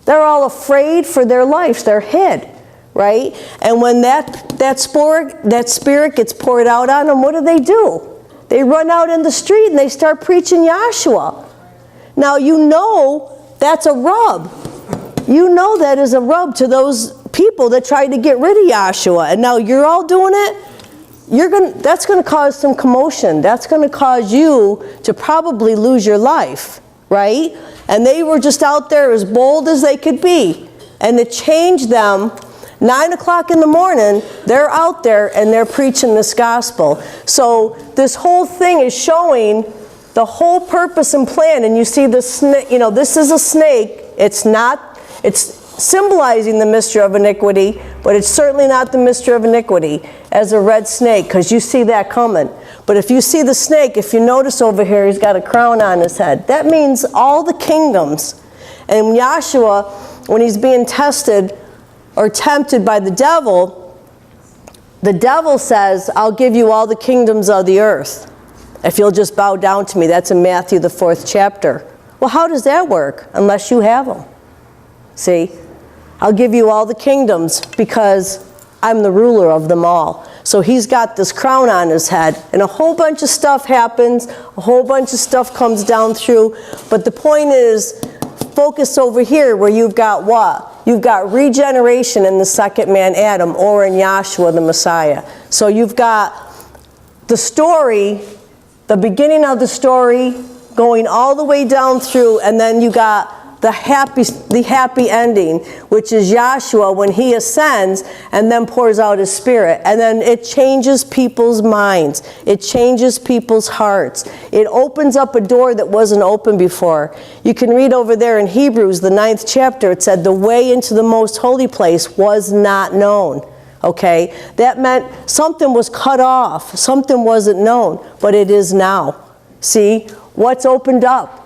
They're all afraid for their lives. They're hid, right? And when that spirit gets poured out on them, what do? They run out in the street and they start preaching Yahshua. Now you know that's a rub. You know that is a rub to those people that tried to get rid of Yahshua. And now you're all doing it. That's going to cause some commotion. That's going to cause you to probably lose your life, right? And they were just out there as bold as they could be. And it changed them. 9 o'clock in the morning, they're out there and they're preaching this gospel. So this whole thing is showing The whole purpose and plan, and you see the snake, you know, this is a snake. It's symbolizing the mystery of iniquity, but it's certainly not the mystery of iniquity as a red snake, because you see that coming. But if you see the snake, if you notice over here, he's got a crown on his head. That means all the kingdoms. And Yahshua, when he's being tested or tempted by the devil says, I'll give you all the kingdoms of the earth if you'll just bow down to me. That's in Matthew, the 4th chapter. Well, how does that work unless you have them? See, I'll give you all the kingdoms because I'm the ruler of them all. So he's got this crown on his head, and a whole bunch of stuff happens, a whole bunch of stuff comes down through, but the point is, focus over here where you've got what? You've got regeneration in the second man, Adam, or in Yahshua, the Messiah. So you've got the story, the beginning of the story, going all the way down through, and then you got the happy ending, which is Yahshua when he ascends and then pours out his spirit. And then it changes people's minds. It changes people's hearts. It opens up a door that wasn't open before. You can read over there in Hebrews, the 9th chapter, it said the way into the most holy place was not known. Okay? That meant something was cut off. Something wasn't known, but it is now. See? What's opened up?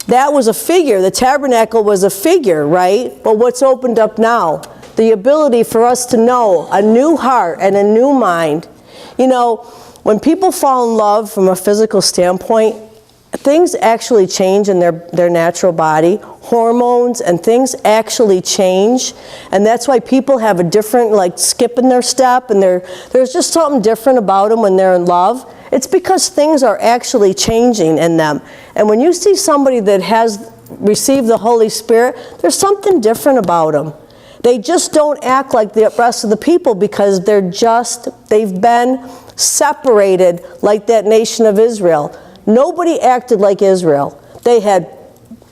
That was a figure. The tabernacle was a figure, right? But what's opened up now? The ability for us to know a new heart and a new mind. You know, when people fall in love from a physical standpoint, things actually change in their natural body. Hormones and things actually change. And that's why people have a different, like, skip in their step, and there's just something different about them when they're in love. It's because things are actually changing in them. And when you see somebody that has received the Holy Spirit, there's something different about them. They just don't act like the rest of the people because they've been separated like that nation of Israel. Nobody acted like Israel. They had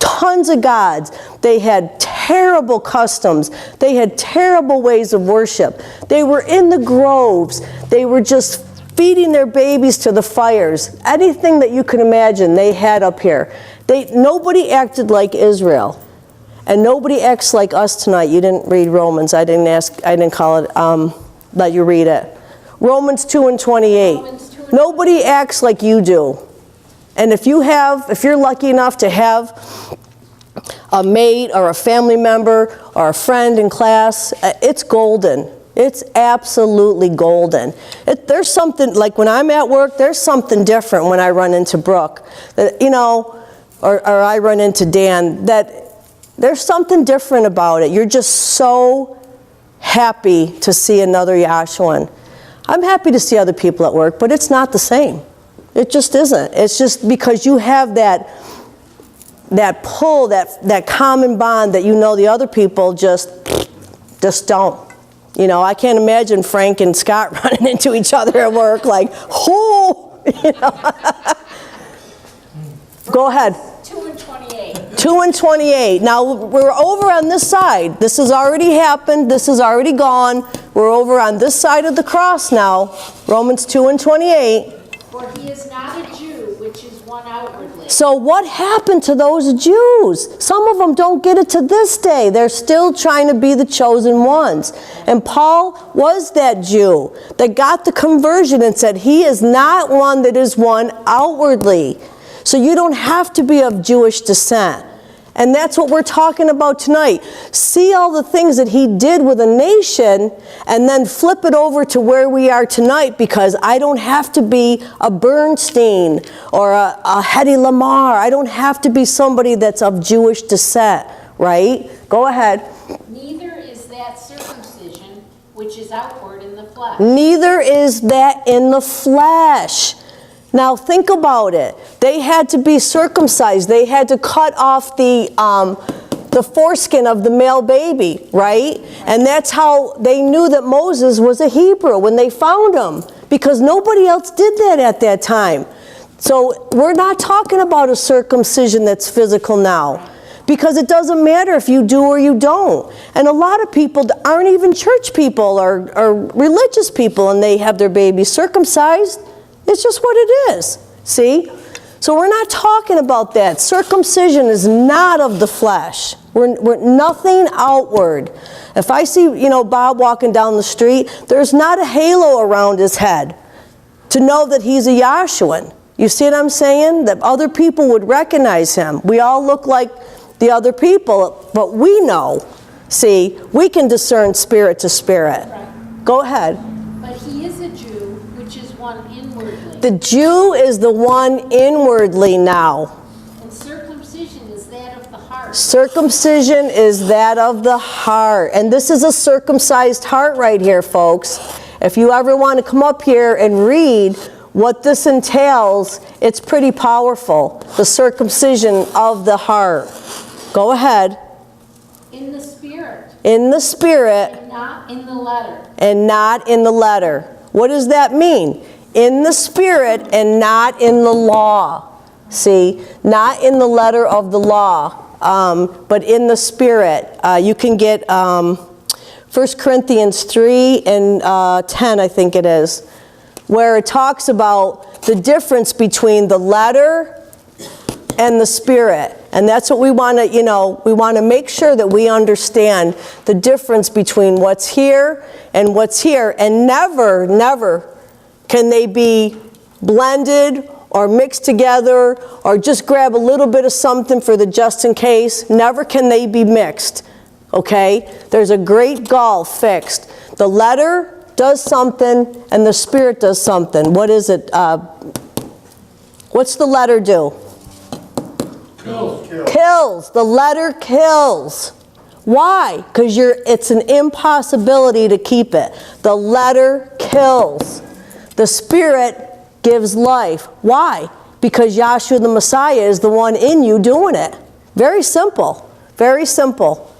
tons of gods. They had terrible customs. They had terrible ways of worship. They were in the groves. They were just feeding their babies to the fires. Anything that you can imagine, they had up here. Nobody acted like Israel. And nobody acts like us tonight. You didn't read Romans. I didn't call it, let you read it. Romans 2:28. Nobody acts like you do. And if you're lucky enough to have a mate or a family member or a friend in class, it's golden. It's absolutely golden. There's something, like when I'm at work, there's something different when I run into Brooke, you know, or I run into Dan, that there's something different about it. You're just so happy to see another Yahshuan. I'm happy to see other people at work, but it's not the same. It just isn't. It's just because you have that pull, that common bond that you know the other people just don't. You know, I can't imagine Frank and Scott running into each other at work like, oh, you know. Go ahead. 2:28. 2:28. Now, we're over on this side. This has already happened. This has already gone. We're over on this side of the cross now. Romans 2:28. For he is not a Jew, which is one outwardly. So what happened to those Jews? Some of them don't get it to this day. They're still trying to be the chosen ones. And Paul was that Jew that got the conversion and said, he is not one that is one outwardly. So you don't have to be of Jewish descent. And that's what we're talking about tonight. See all the things that he did with a nation and then flip it over to where we are tonight, because I don't have to be a Bernstein or a Hedy Lamar. I don't have to be somebody that's of Jewish descent, right? Go ahead. Neither is that circumcision which is outward in the flesh. Neither is that in the flesh. Now think about it. They had to be circumcised. They had to cut off the foreskin of the male baby, right? And that's how they knew that Moses was a Hebrew when they found him, because nobody else did that at that time. So we're not talking about a circumcision that's physical now, because it doesn't matter if you do or you don't. And a lot of people aren't even church people or religious people, and they have their babies circumcised. It's just what it is. See? So we're not talking about that. Circumcision is not of the flesh. We're nothing outward. If I see, Bob walking down the street, there's not a halo around his head to know that he's a Yahshuan. You see what I'm saying? That other people would recognize him. We all look like the other people, but we know. See, we can discern spirit to spirit. Right. Go ahead. But he is a Jew, which is one inwardly. The Jew is the one inwardly now. And circumcision is that of the heart. Circumcision is that of the heart. And this is a circumcised heart right here, folks. If you ever want to come up here and read what this entails, it's pretty powerful. The circumcision of the heart. Go ahead. In the spirit. In the spirit. And not in the letter. And not in the letter. What does that mean? In the spirit and not in the law. See, not in the letter of the law, but in the spirit. You can get 1 Corinthians 3 and 10, I think it is, where it talks about the difference between the letter and the spirit. And that's what we want to, we want to make sure that we understand the difference between what's here and what's here. And never, never can they be blended or mixed together or just grab a little bit of something for the just in case. Never can they be mixed, okay? There's a great gulf fixed. The letter does something and the spirit does something. What is it? What's the letter do? Kills. The letter kills. Why? Because it's an impossibility to keep it. The letter kills. The spirit gives life. Why? Because Yahshua the Messiah is the one in you doing it. Very simple. Very simple.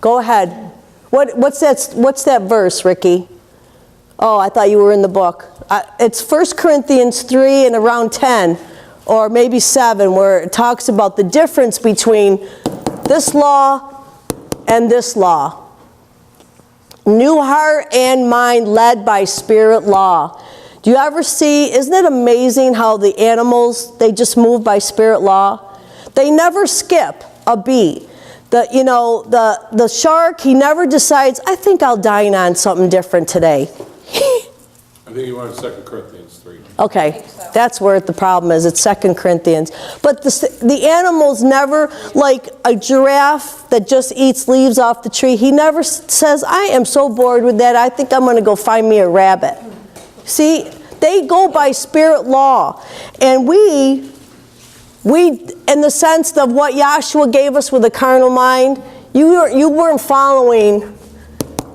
Go ahead. What's that verse, Ricky? Oh, I thought you were in the book. It's 1 Corinthians 3 and around 10, or maybe 7, where it talks about the difference between this law and this law. New heart and mind led by spirit law. Do you ever see, isn't it amazing how the animals, they just move by spirit law? They never skip a beat. The shark, he never decides, I think I'll dine on something different today. I think you wanted 2 Corinthians 3. Okay, that's where the problem is. It's 2 Corinthians. But the animals never, like a giraffe that just eats leaves off the tree, he never says, I am so bored with that, I think I'm going to go find me a rabbit. See, they go by spirit law. And we, in the sense of what Yahshua gave us with a carnal mind, you weren't following,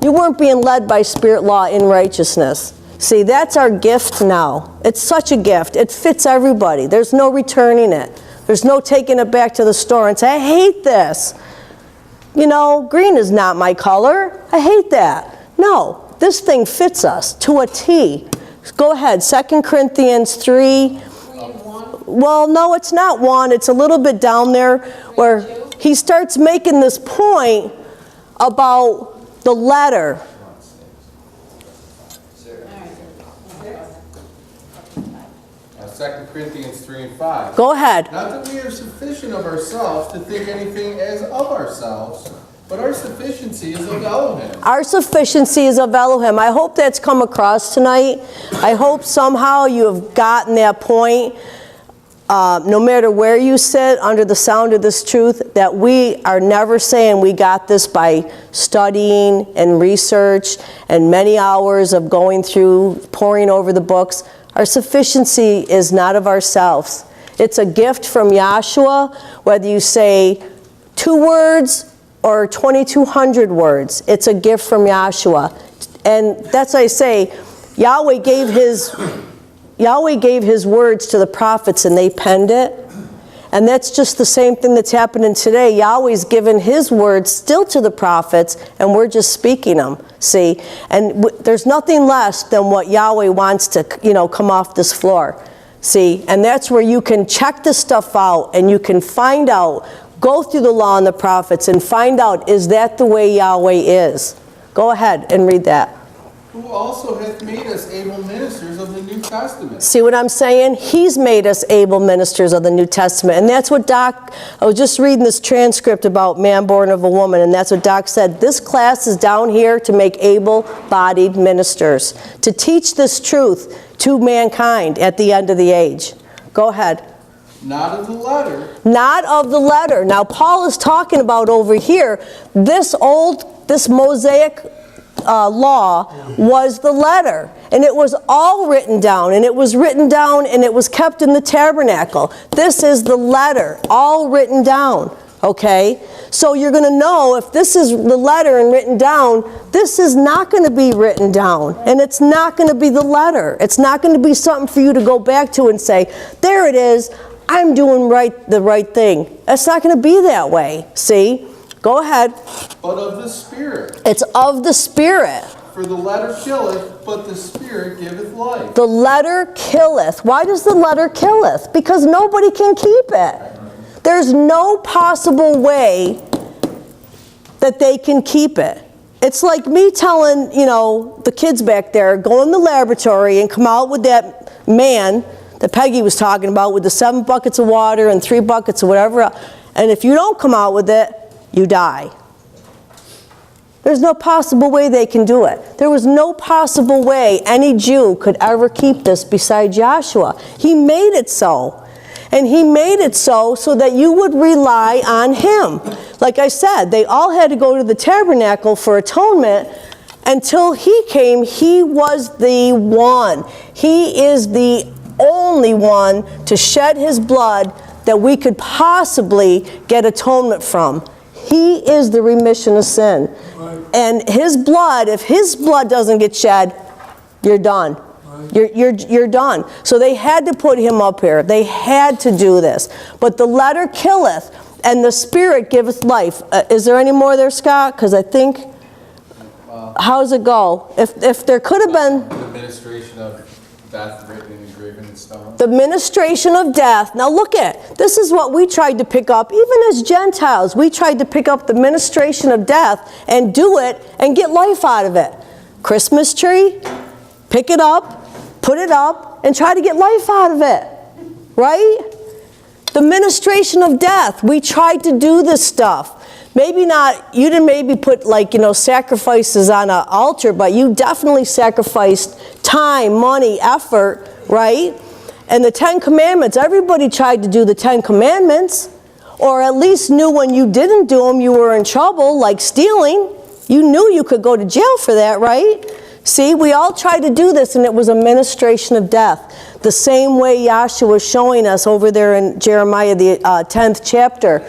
you weren't being led by spirit law in righteousness. See, that's our gift now. It's such a gift. It fits everybody. There's no returning it. There's no taking it back to the store and say, I hate this. Green is not my color. I hate that. No, this thing fits us to a T. Go ahead, 2 Corinthians 3. Well, no, it's not 1. It's a little bit down there where he starts making this point about the letter. 2 Corinthians 3 and 5. Go ahead. Not that we are sufficient of ourselves to think anything as of ourselves, but our sufficiency is of Elohim. Our sufficiency is of Elohim. I hope that's come across tonight. I hope somehow you have gotten that point, no matter where you sit under the sound of this truth, that we are never saying we got this by studying and research and many hours of going through, poring over the books. Our sufficiency is not of ourselves. It's a gift from Yahshua, whether you say 2 words or 2,200 words. It's a gift from Yahshua. And that's why I say, Yahweh gave his words to the prophets and they penned it. And that's just the same thing that's happening today. Yahweh's given his words still to the prophets, and we're just speaking them, see? And there's nothing less than what Yahweh wants to, come off this floor, see? And that's where you can check this stuff out, and you can find out, go through the law and the prophets, and find out, is that the way Yahweh is? Go ahead and read that. Who also hath made us able ministers of the New Testament. See what I'm saying? He's made us able ministers of the New Testament. And that's what Doc, I was just reading this transcript about man born of a woman, and that's what Doc said. This class is down here to make able-bodied ministers, to teach this truth to mankind at the end of the age. Go ahead. Not of the letter, Not of the letter. Now, Paul is talking about over here, this Mosaic law was the letter, and it was all written down, and it was written down and it was kept in the tabernacle. This is the letter, all written down, okay? So you're going to know if this is the letter and written down, this is not going to be written down, and it's not going to be the letter. It's not going to be something for you to go back to and say, there it is, I'm doing the right thing. It's not going to be that way, see? Go ahead. but of the Spirit. It's of the Spirit. For the letter killeth, but the Spirit giveth life. The letter killeth. Why does the letter killeth? Because nobody can keep it. There's no possible way that they can keep it. It's like me telling, the kids back there, go in the laboratory and come out with that man that Peggy was talking about with the 7 buckets of water and 3 buckets of whatever else. And if you don't come out with it, you die. There's no possible way they can do it. There was no possible way any Jew could ever keep this beside Joshua. He made it so. And he made it so that you would rely on him. Like I said, they all had to go to the tabernacle for atonement. Until he came, he was the one. He is the only one to shed his blood that we could possibly get atonement from. He is the remission of sin. Right. And his blood, if his blood doesn't get shed, you're done. Right. You're done. So they had to put him up here. They had to do this. But the letter killeth, and the Spirit giveth life. Is there any more there, Scott? Because I think, how does it go? If there could have been... The ministration of death written and engraven in stone. The ministration of death. Now look at, this is what we tried to pick up, even as Gentiles. We tried to pick up the ministration of death and do it and get life out of it. Christmas tree, pick it up, put it up, and try to get life out of it. Right? The ministration of death. We tried to do this stuff. Maybe not, you didn't maybe put sacrifices on an altar, but you definitely sacrificed time, money, effort, right? And the 10 Commandments, everybody tried to do the 10 Commandments, or at least knew when you didn't do them, you were in trouble, like stealing. You knew you could go to jail for that, right? See, we all tried to do this, and it was a ministration of death. The same way Yahshua was showing us over there in Jeremiah, the 10th chapter.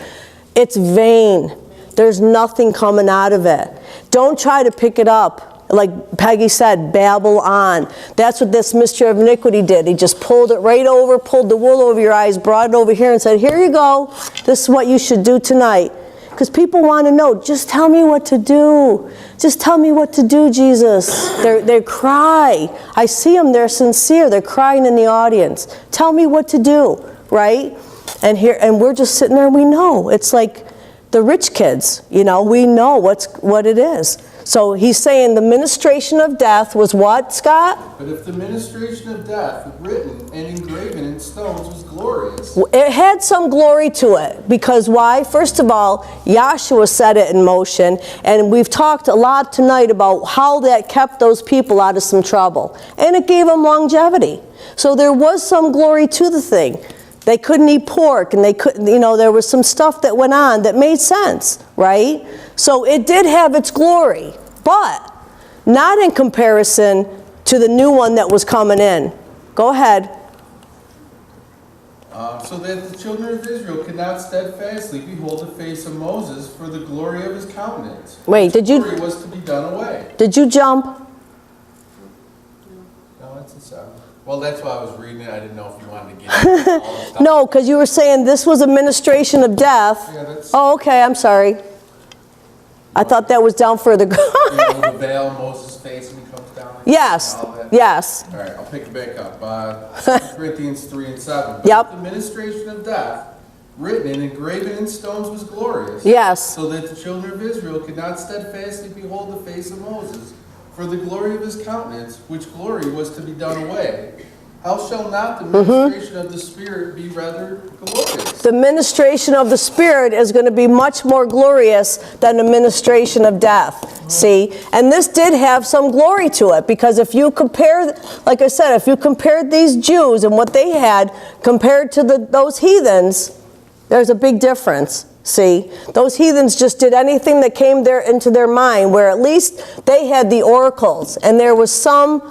It's vain. There's nothing coming out of it. Don't try to pick it up. Like Peggy said, babble on. That's what this mystery of iniquity did. He just pulled it right over, pulled the wool over your eyes, brought it over here and said, here you go. This is what you should do tonight. Because people want to know, just tell me what to do. Just tell me what to do, Jesus. They cry. I see them, they're sincere. They're crying in the audience. Tell me what to do, right? And we're just sitting there and we know. It's like the rich kids, we know what it is. So he's saying the ministration of death was what, Scott? But if the ministration of death, written and engraven in stones, was glorious. It had some glory to it. Because why? First of all, Yahshua set it in motion. And we've talked a lot tonight about how that kept those people out of some trouble. And it gave them longevity. So there was some glory to the thing. They couldn't eat pork, and they couldn't, there was some stuff that went on that made sense, right? So it did have its glory, but not in comparison to the new one that was coming in. Go ahead. So that the children of Israel could not steadfastly behold the face of Moses for the glory of his countenance. Wait, did you- His glory was to be done away. Did you jump? No, that's in 7. Well, that's why I was reading it. I didn't know if you wanted to get into all the stuff. No, because you were saying this was a ministration of death. Yeah, that's Oh, okay, I'm sorry. I thought that was down further. the veil, Moses' face, and he comes down. Like Yes, all that. yes. All right, I'll pick it back up. 2 Corinthians 3 and 7. Yep. The ministration of death, written and engraven in stones, was glorious. Yes. So that the children of Israel could not steadfastly behold the face of Moses for the glory of his countenance, which glory was to be done away. How shall not the ministration of the Spirit be rather glorious? The ministration of the Spirit is going to be much more glorious than the ministration of death. See? And this did have some glory to it, because if you compare, like I said, if you compared these Jews and what they had compared to those heathens, there's a big difference. See? Those heathens just did anything that came there into their mind, where at least they had the oracles, and there was some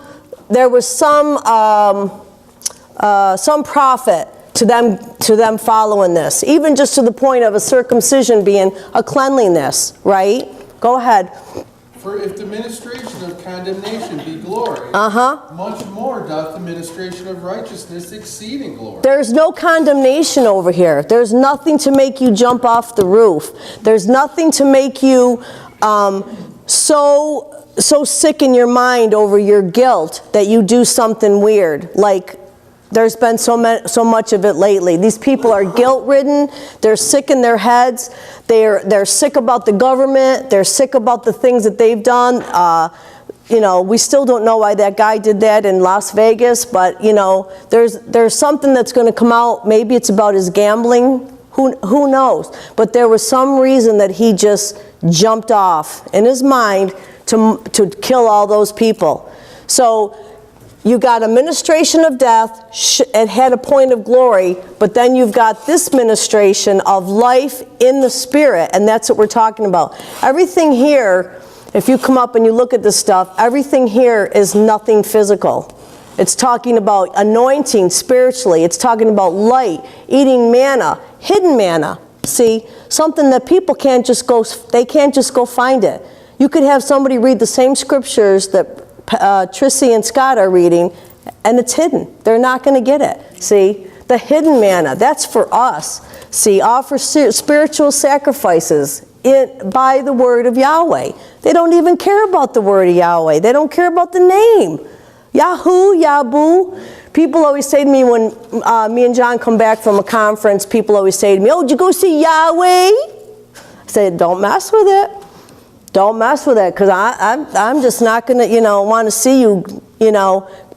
profit to them following this, even just to the point of a circumcision being a cleanliness, right? Go ahead. For if the ministration of condemnation be glory, much more doth the ministration of righteousness exceed in glory. There's no condemnation over here. There's nothing to make you jump off the roof. There's nothing to make you so sick in your mind over your guilt that you do something weird. Like, there's been so much of it lately. These people are guilt-ridden. They're sick in their heads. They're sick about the government. They're sick about the things that they've done. We still don't know why that guy did that in Las Vegas, but there's something that's going to come out. Maybe it's about his gambling. Who knows? But there was some reason that he just jumped off in his mind to kill all those people. So you got a ministration of death. It had a point of glory, but then you've got this ministration of life in the Spirit, and that's what we're talking about. Everything here, if you come up and you look at this stuff, everything here is nothing physical. It's talking about anointing spiritually. It's talking about light, eating manna, hidden manna. See, something that people can't just go find it. You could have somebody read the same scriptures that Trissy and Scott are reading, and it's hidden. They're not going to get it. See, the hidden manna, that's for us. See, offer spiritual sacrifices by the word of Yahweh. They don't even care about the word of Yahweh. They don't care about the name. Yahoo, Yabu. People always say to me when me and John come back from a conference, people always say to me, "Oh, did you go see Yahweh?" I say, "Don't mess with it. Don't mess with it, because I'm just not going to, want to see you,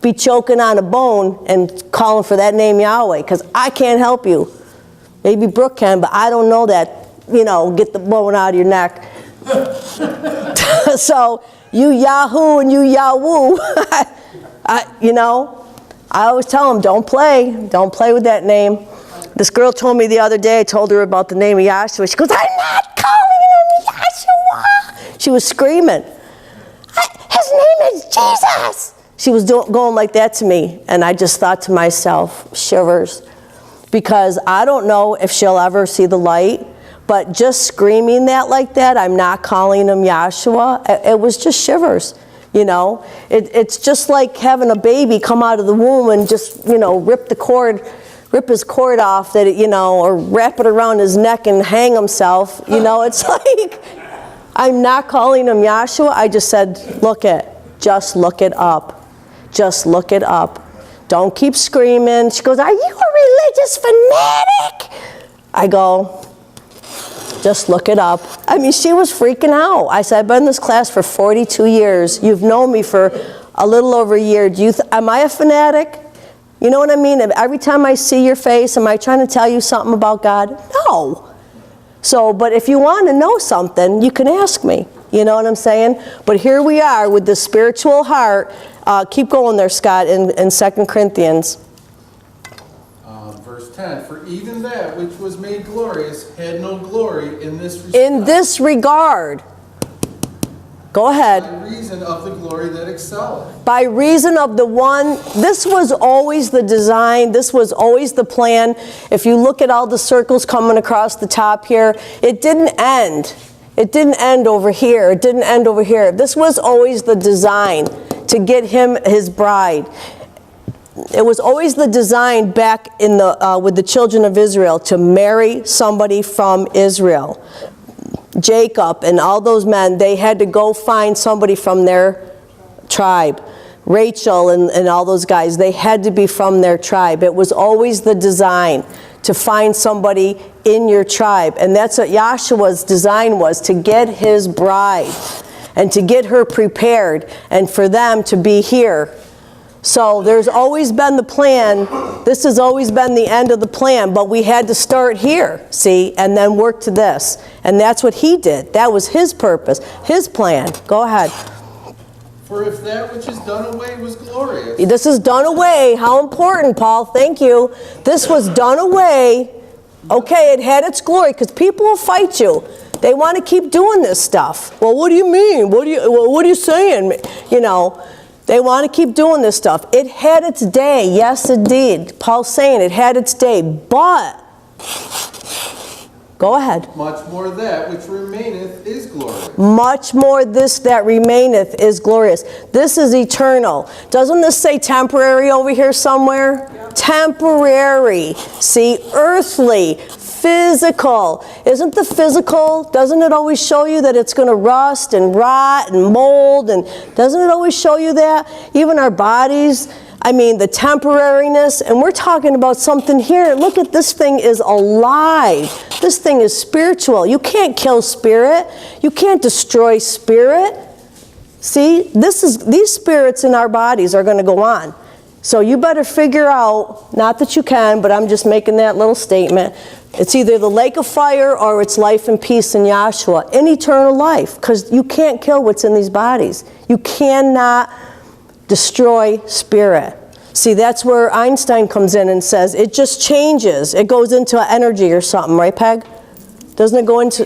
be choking on a bone and calling for that name Yahweh, because I can't help you. Maybe Brooke can, but I don't know that, get the bone out of your neck." So, you Yahoo and you Yahwoo, I always tell them, don't play with that name. This girl told me the other day, I told her about the name of Yahshua. She goes, "I'm not calling him Yahshua." She was screaming, "His name is Jesus." She was going like that to me, and I just thought to myself, shivers, because I don't know if she'll ever see the light, but just screaming that like that, "I'm not calling him Yahshua," it was just shivers. It's just like having a baby come out of the womb and just, rip his cord off, or wrap it around his neck and hang himself. It's like, I'm not calling him Yahshua. I just said, just look it up. Just look it up. Don't keep screaming. She goes, "Are you a religious fanatic?" I go, just look it up. I mean, she was freaking out. I said, "I've been in this class for 42 years. You've known me for a little over a year. Am I a fanatic? You know what I mean? Every time I see your face, am I trying to tell you something about God? No." So, but if you want to know something, you can ask me. You know what I'm saying? But here we are with the spiritual heart. Keep going there, Scott, in 2 Corinthians. Verse 10, "For even that which was made glorious had no glory in this respect." In this regard. Go ahead. By reason of the glory that excelleth. By reason of the one, this was always the design, this was always the plan. If you look at all the circles coming across the top here, it didn't end. It didn't end over here. It didn't end over here. This was always the design to get him his bride. It was always the design back in with the children of Israel to marry somebody from Israel. Jacob and all those men, they had to go find somebody from their tribe. Rachel and all those guys, they had to be from their tribe. It was always the design to find somebody in your tribe. And that's what Yahshua's design was, to get his bride. and to get her prepared and for them to be here. So there's always been the plan. This has always been the end of the plan, but we had to start here, see, and then work to this. And that's what he did. That was his purpose, his plan. Go ahead. For if that which is done away was glorious, This is done away. How important, Paul? Thank you. This was done away. Okay, it had its glory, because people will fight you. They want to keep doing this stuff. Well, what do you mean? What are you saying? You know, they want to keep doing this stuff. It had its day. Yes, indeed. Paul's saying it had its day. But, go ahead. much more that which remaineth is glorious. Much more this that remaineth is glorious. This is eternal. Doesn't this say temporary over here somewhere? Yeah. Temporary. See, earthly, physical. Isn't the physical, doesn't it always show you that it's going to rust and rot and mold? And doesn't it always show you that? Even our bodies, I mean, the temporariness. And we're talking about something here. Look at this thing is alive. This thing is spiritual. You can't kill spirit. You can't destroy spirit. See, these spirits in our bodies are going to go on. So you better figure out, not that you can, but I'm just making that little statement. It's either the lake of fire or it's life and peace in Yahshua, in eternal life, because you can't kill what's in these bodies. You cannot destroy spirit. See, that's where Einstein comes in and says it just changes. It goes into energy or something, right, Peg? Doesn't it go into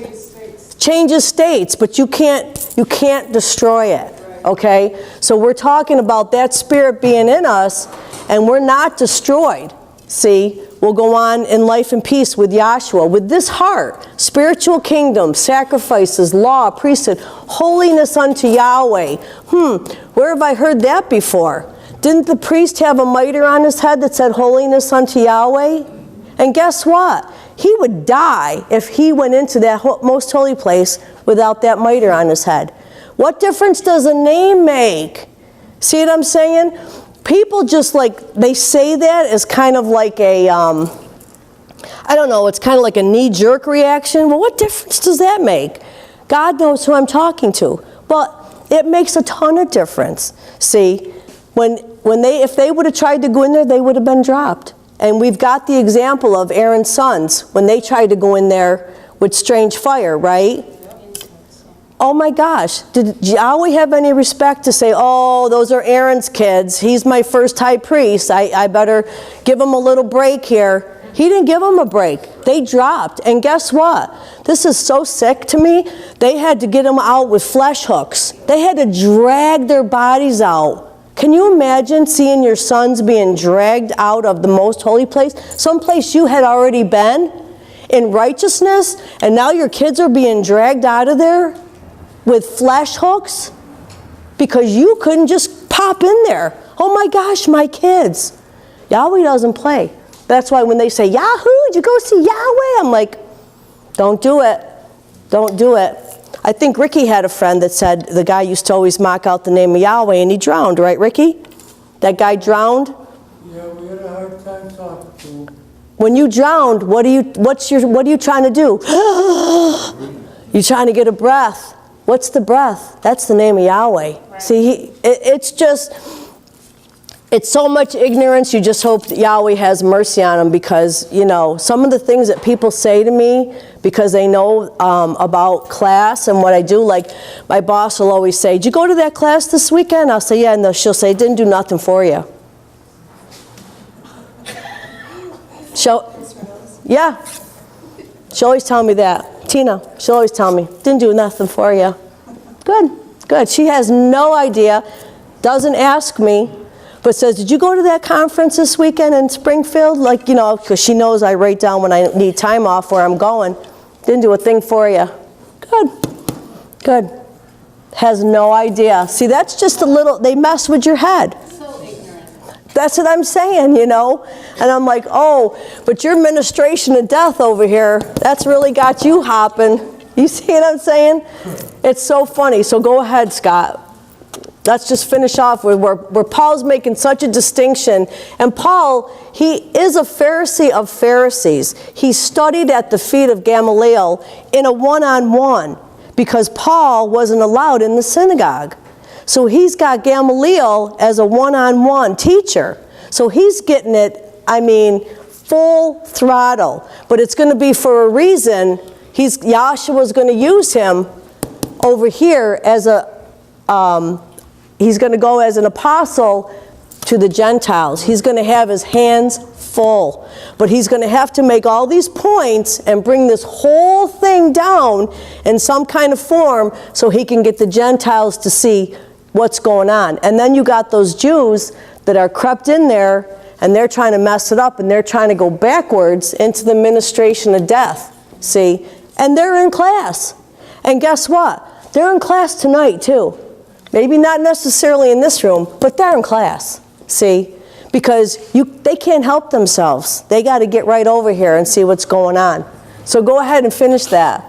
changes states, but you can't destroy it. Okay? So we're talking about that spirit being in us, and we're not destroyed. See, we'll go on in life and peace with Yahshua, with this heart, spiritual kingdom, sacrifices, law, priesthood, holiness unto Yahweh. Where have I heard that before? Didn't the priest have a mitre on his head that said holiness unto Yahweh? And guess what? He would die if he went into that most holy place without that mitre on his head. What difference does a name make? See what I'm saying? People just they say that as kind of like a, I don't know, it's kind of like a knee-jerk reaction. Well, what difference does that make? God knows who I'm talking to. But it makes a ton of difference. See, if they would have tried to go in there, they would have been dropped. And we've got the example of Aaron's sons when they tried to go in there with strange fire, right? Oh my gosh, did Yahweh have any respect to say, oh, those are Aaron's kids, he's my first high priest, I better give him a little break here? He didn't give them a break. They dropped. And guess what? This is so sick to me. They had to get them out with flesh hooks. They had to drag their bodies out. Can you imagine seeing your sons being dragged out of the most holy place? Someplace you had already been in righteousness, and now your kids are being dragged out of there with flesh hooks because you couldn't just pop in there. Oh my gosh, my kids. Yahweh doesn't play. That's why when they say, Yahoo, did you go see Yahweh? I'm like, don't do it. Don't do it. I think Ricky had a friend that said the guy used to always mock out the name of Yahweh, and he drowned, right, Ricky? That guy drowned? Yeah, we had a hard time talking to him. When you drowned, what are you trying to do? You're trying to get a breath. What's the breath? That's the name of Yahweh. Right. See, it's so much ignorance. You just hope that Yahweh has mercy on them because, some of the things that people say to me because they know about class and what I do, like my boss will always say, did you go to that class this weekend? I'll say, yeah, and she'll say, it didn't do nothing for you. Yeah. She'll always tell me that. Tina, she'll always tell me, didn't do nothing for you. Good. She has no idea, doesn't ask me, but says, did you go to that conference this weekend in Springfield? Because she knows I write down when I need time off where I'm going. Didn't do a thing for you. Good. Has no idea. See, that's just they mess with your head. So ignorant. That's what I'm saying, And I'm like, oh, but your ministration of death over here, that's really got you hopping. You see what I'm saying? It's so funny. So go ahead, Scott. Let's just finish off with where Paul's making such a distinction. And Paul, he is a Pharisee of Pharisees. He studied at the feet of Gamaliel in a one-on-one because Paul wasn't allowed in the synagogue. So he's got Gamaliel as a one-on-one teacher. So he's getting it, full throttle. But it's going to be for a reason. Yahshua's going to use him over here as he's going to go as an apostle to the Gentiles. He's going to have his hands full. But he's going to have to make all these points and bring this whole thing down in some kind of form so he can get the Gentiles to see what's going on. And then you got those Jews that are crept in there, and they're trying to mess it up, and they're trying to go backwards into the ministration of death, see? And they're in class. And guess what? They're in class tonight, too. Maybe not necessarily in this room, but they're in class, see? Because they can't help themselves. They got to get right over here and see what's going on. So go ahead and finish that.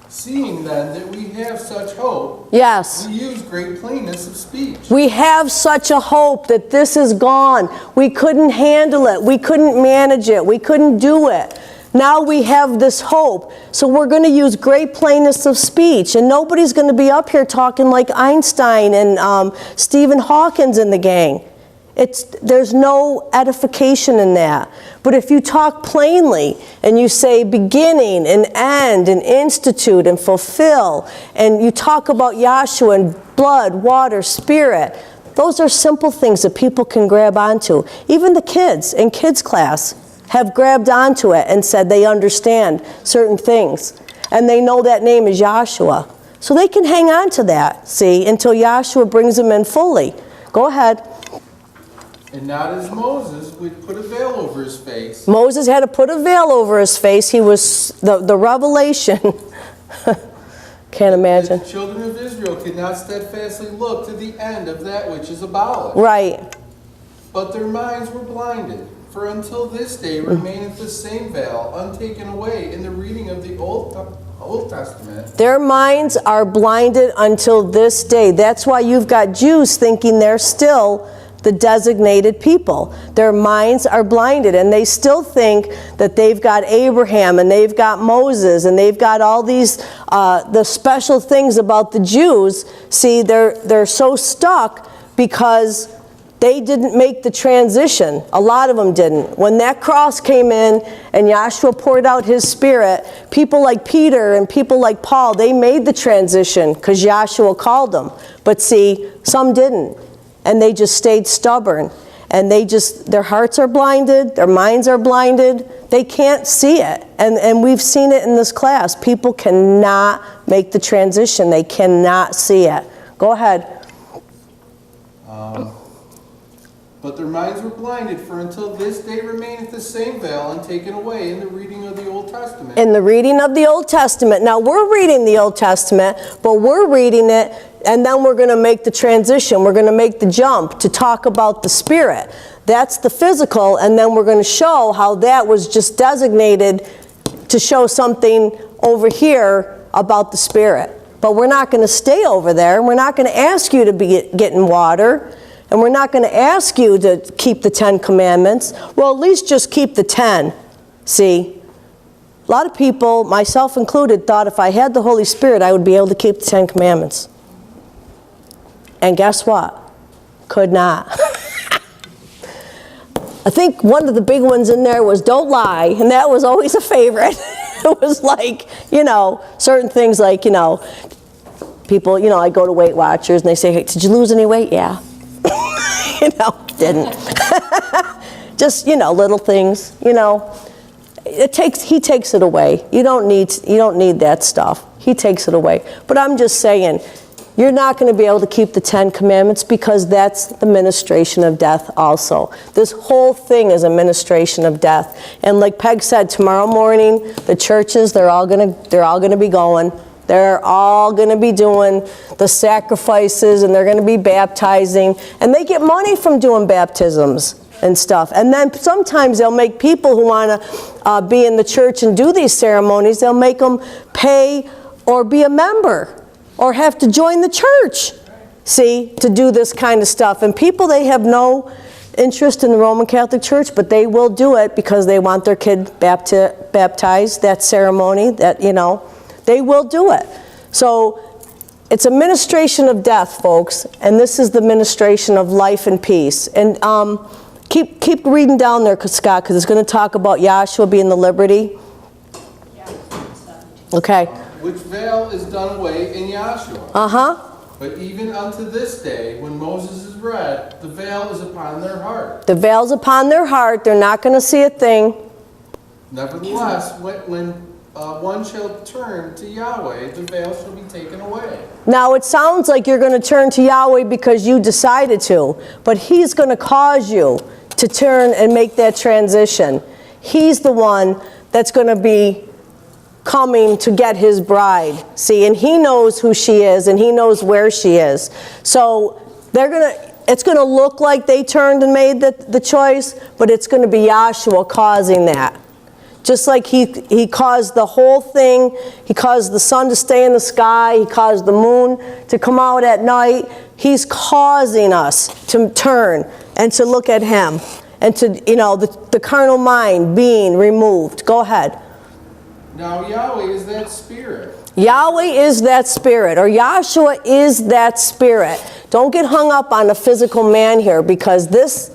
Seeing then that we have such hope, Yes. we use great plainness of speech. We have such a hope that this is gone. We couldn't handle it. We couldn't manage it. We couldn't do it. Now we have this hope. So we're going to use great plainness of speech. And nobody's going to be up here talking like Einstein and Stephen Hawkins and the gang. There's no edification in that. But if you talk plainly and you say beginning and end and institute and fulfill, and you talk about Yahshua and blood, water, spirit, those are simple things that people can grab onto. Even the kids in kids class have grabbed onto it and said they understand certain things. And they know that name is Yahshua. So they can hang on to that, see, until Yahshua brings them in fully. Go ahead. And not as Moses would put a veil over his face. Moses had to put a veil over his face. He was the revelation. Can't imagine. The children of Israel could not steadfastly look to the end of that which is abolished. Right. But their minds were blinded. For until this day remaineth the same veil untaken away in the reading of the Old Testament. Their minds are blinded until this day. That's why you've got Jews thinking they're still the designated people. Their minds are blinded, and they still think that they've got Abraham and they've got Moses and they've got all these the special things about the Jews. See, they're so stuck because they didn't make the transition. A lot of them didn't. When that cross came in and Yahshua poured out his spirit, people like Peter and people like Paul, they made the transition because Yahshua called them. But see, some didn't. And they just stayed stubborn. And their hearts are blinded, their minds are blinded, they can't see it. And we've seen it in this class. People cannot make the transition. They cannot see it. Go ahead. But their minds were blinded, for until this day remaineth the same veil untaken away in the reading of the Old Testament. In the reading of the Old Testament. Now we're reading the Old Testament, but we're reading it, and then we're going to make the transition. We're going to make the jump to talk about the Spirit. That's the physical, and then we're going to show how that was just designated to show something over here about the Spirit. But we're not going to stay over there. We're not going to ask you to be getting water. And we're not going to ask you to keep the 10 commandments. Well, at least just keep the 10. See? A lot of people, myself included, thought if I had the Holy Spirit, I would be able to keep the 10 commandments. And guess what? Could not. I think one of the big ones in there was don't lie, and that was always a favorite. It was like, certain things like, people, I go to Weight Watchers, and they say, hey, did you lose any weight? Yeah. Didn't. Just, little things, he takes it away. You don't need that stuff. He takes it away. But I'm just saying, you're not going to be able to keep the 10 commandments because that's the ministration of death also. This whole thing is a ministration of death. And like Peg said, tomorrow morning, the churches, they're all going to be going. They're all going to be doing the sacrifices, and they're going to be baptizing. And they get money from doing baptisms and stuff. And then sometimes they'll make people who want to be in the church and do these ceremonies, they'll make them pay or be a member or have to join the church, see, to do this kind of stuff. And people, they have no interest in the Roman Catholic Church, but they will do it because they want their kid baptized, that ceremony, that, they will do it. So it's a ministration of death, folks, and this is the ministration of life and peace. And keep reading down there, Scott, because it's going to talk about Yahshua being the liberty. Okay. Which veil is done away in Yahshua. Uh-huh. But even unto this day, when Moses is read, the veil is upon their heart. The veil's upon their heart. They're not going to see a thing. Nevertheless, when one shall turn to Yahweh, the veil shall be taken away. Now, it sounds like you're going to turn to Yahweh because you decided to, but He's going to cause you to turn and make that transition. He's the one that's going to be coming to get His bride. See, and He knows who she is, and He knows where she is. So it's going to look like they turned and made the choice, but it's going to be Yahshua causing that. Just like he caused the whole thing, He caused the sun to stay in the sky, He caused the moon to come out at night. He's causing us to turn and to look at Him, and to, the carnal mind being removed. Go ahead. Now Yahweh is that Spirit. Yahweh is that Spirit, or Yahshua is that Spirit. Don't get hung up on the physical man here, because this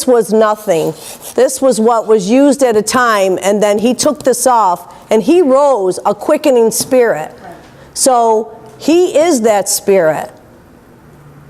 was nothing. This was what was used at a time, and then He took this off, and He rose a quickening Spirit. So He is that Spirit.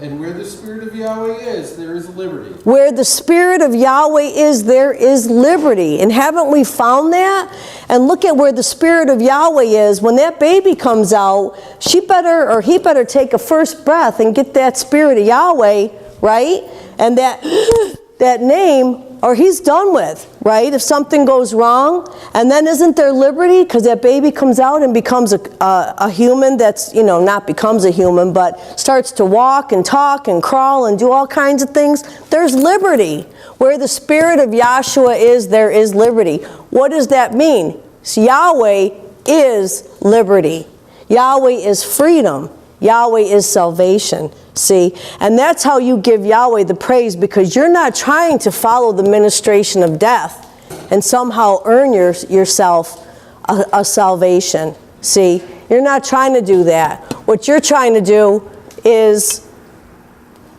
And where the Spirit of Yahweh is, there is liberty. Where the Spirit of Yahweh is, there is liberty. And haven't we found that? And look at where the Spirit of Yahweh is. When that baby comes out, he better take a first breath and get that Spirit of Yahweh, right? And that name, or he's done with, right? If something goes wrong, and then isn't there liberty? Because that baby comes out and becomes a human that's, not becomes a human, but starts to walk and talk and crawl and do all kinds of things. There's liberty. Where the Spirit of Yahshua is, there is liberty. What does that mean? So Yahweh is liberty. Yahweh is freedom. Yahweh is salvation. See? And that's how you give Yahweh the praise, because you're not trying to follow the ministration of death and somehow earn yourself a salvation. See? You're not trying to do that. What you're trying to do is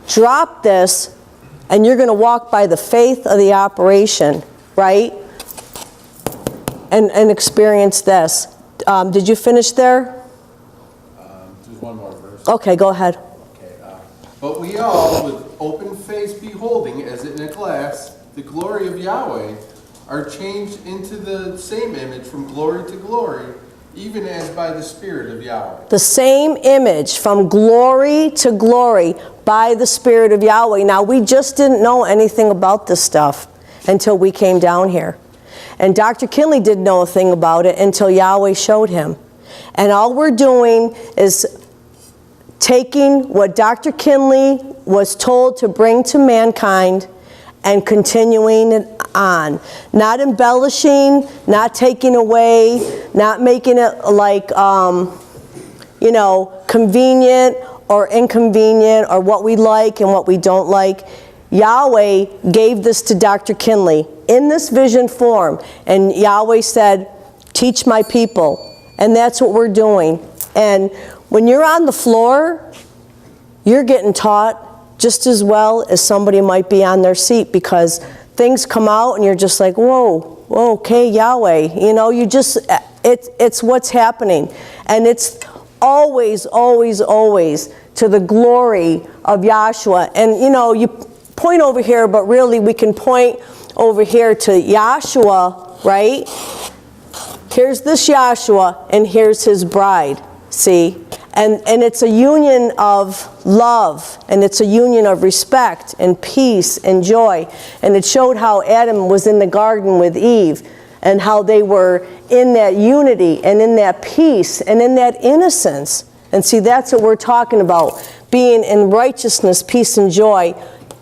drop this, and you're going to walk by the faith of the operation, right? And experience this. Did you finish there? Just one more verse. Okay, go ahead. But we all, with open face beholding, as in a glass, the glory of Yahweh, are changed into the same image from glory to glory, even as by the Spirit of Yahweh. The same image from glory to glory by the Spirit of Yahweh. Now, we just didn't know anything about this stuff until we came down here. And Dr. Kinley didn't know a thing about it until Yahweh showed him. And all we're doing is taking what Dr. Kinley was told to bring to mankind and continuing it on. Not embellishing, not taking away, not making it like, convenient or inconvenient, or what we like and what we don't like. Yahweh gave this to Dr. Kinley in this vision form. And Yahweh said, teach my people. And that's what we're doing. And when you're on the floor, you're getting taught just as well as somebody might be on their seat, because things come out and you're just like, whoa, okay, Yahweh. It's what's happening. And it's always, always, always to the glory of Yahshua. And, you point over here, but really we can point over here to Yahshua, right? Here's this Yahshua, and here's His bride, see? And it's a union of love, and it's a union of respect and peace and joy. And it showed how Adam was in the garden with Eve, and how they were in that unity and in that peace and in that innocence. And see, that's what we're talking about, being in righteousness, peace, and joy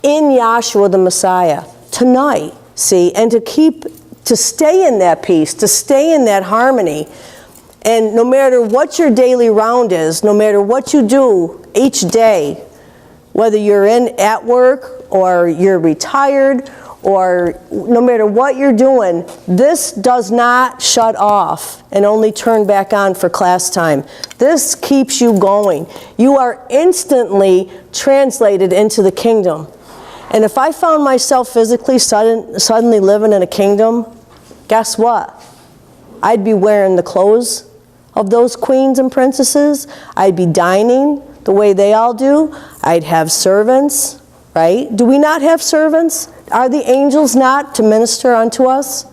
in Yahshua the Messiah tonight, see? And to stay in that peace, to stay in that harmony. And no matter what your daily round is, no matter what you do each day, whether you're at work or you're retired or no matter what you're doing, this does not shut off and only turn back on for class time. This keeps you going. You are instantly translated into the kingdom. And if I found myself physically suddenly living in a kingdom, guess what? I'd be wearing the clothes of those queens and princesses. I'd be dining the way they all do. I'd have servants, right? Do we not have servants? Are the angels not to minister unto us?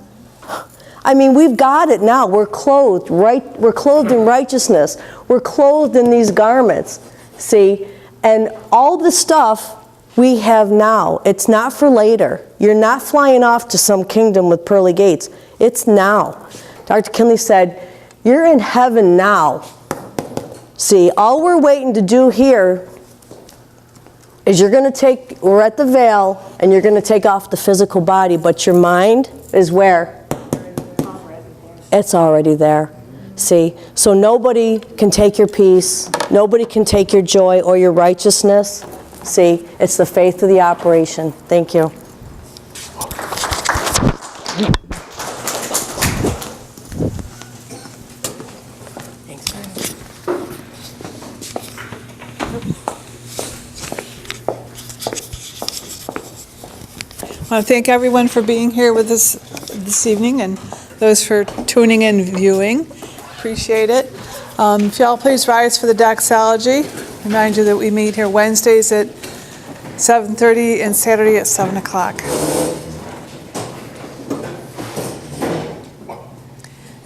I mean, we've got it now. We're clothed, right? We're clothed in righteousness. We're clothed in these garments, see? And all the stuff we have now. It's not for later. You're not flying off to some kingdom with pearly gates. It's now. Dr. Kinley said, you're in heaven now. See, all we're waiting to do here is we're at the veil, and you're going to take off the physical body, but your mind is where? It's already there. See? So nobody can take your peace. Nobody can take your joy or your righteousness. See? It's the faith of the operation. Thank you. I want to thank everyone for being here with us this evening and those for tuning in and viewing. Appreciate it. If y'all please rise for the doxology. Remind you that we meet here Wednesdays at 7:30 and Saturday at 7 o'clock.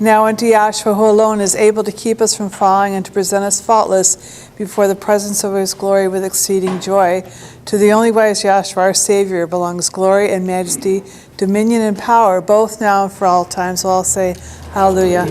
Now unto Yahshua, who alone is able to keep us from falling and to present us faultless before the presence of his glory with exceeding joy. To the only wise Yahshua, our Savior, belongs glory and majesty, dominion and power, both now and for all times. So I'll say, hallelujah.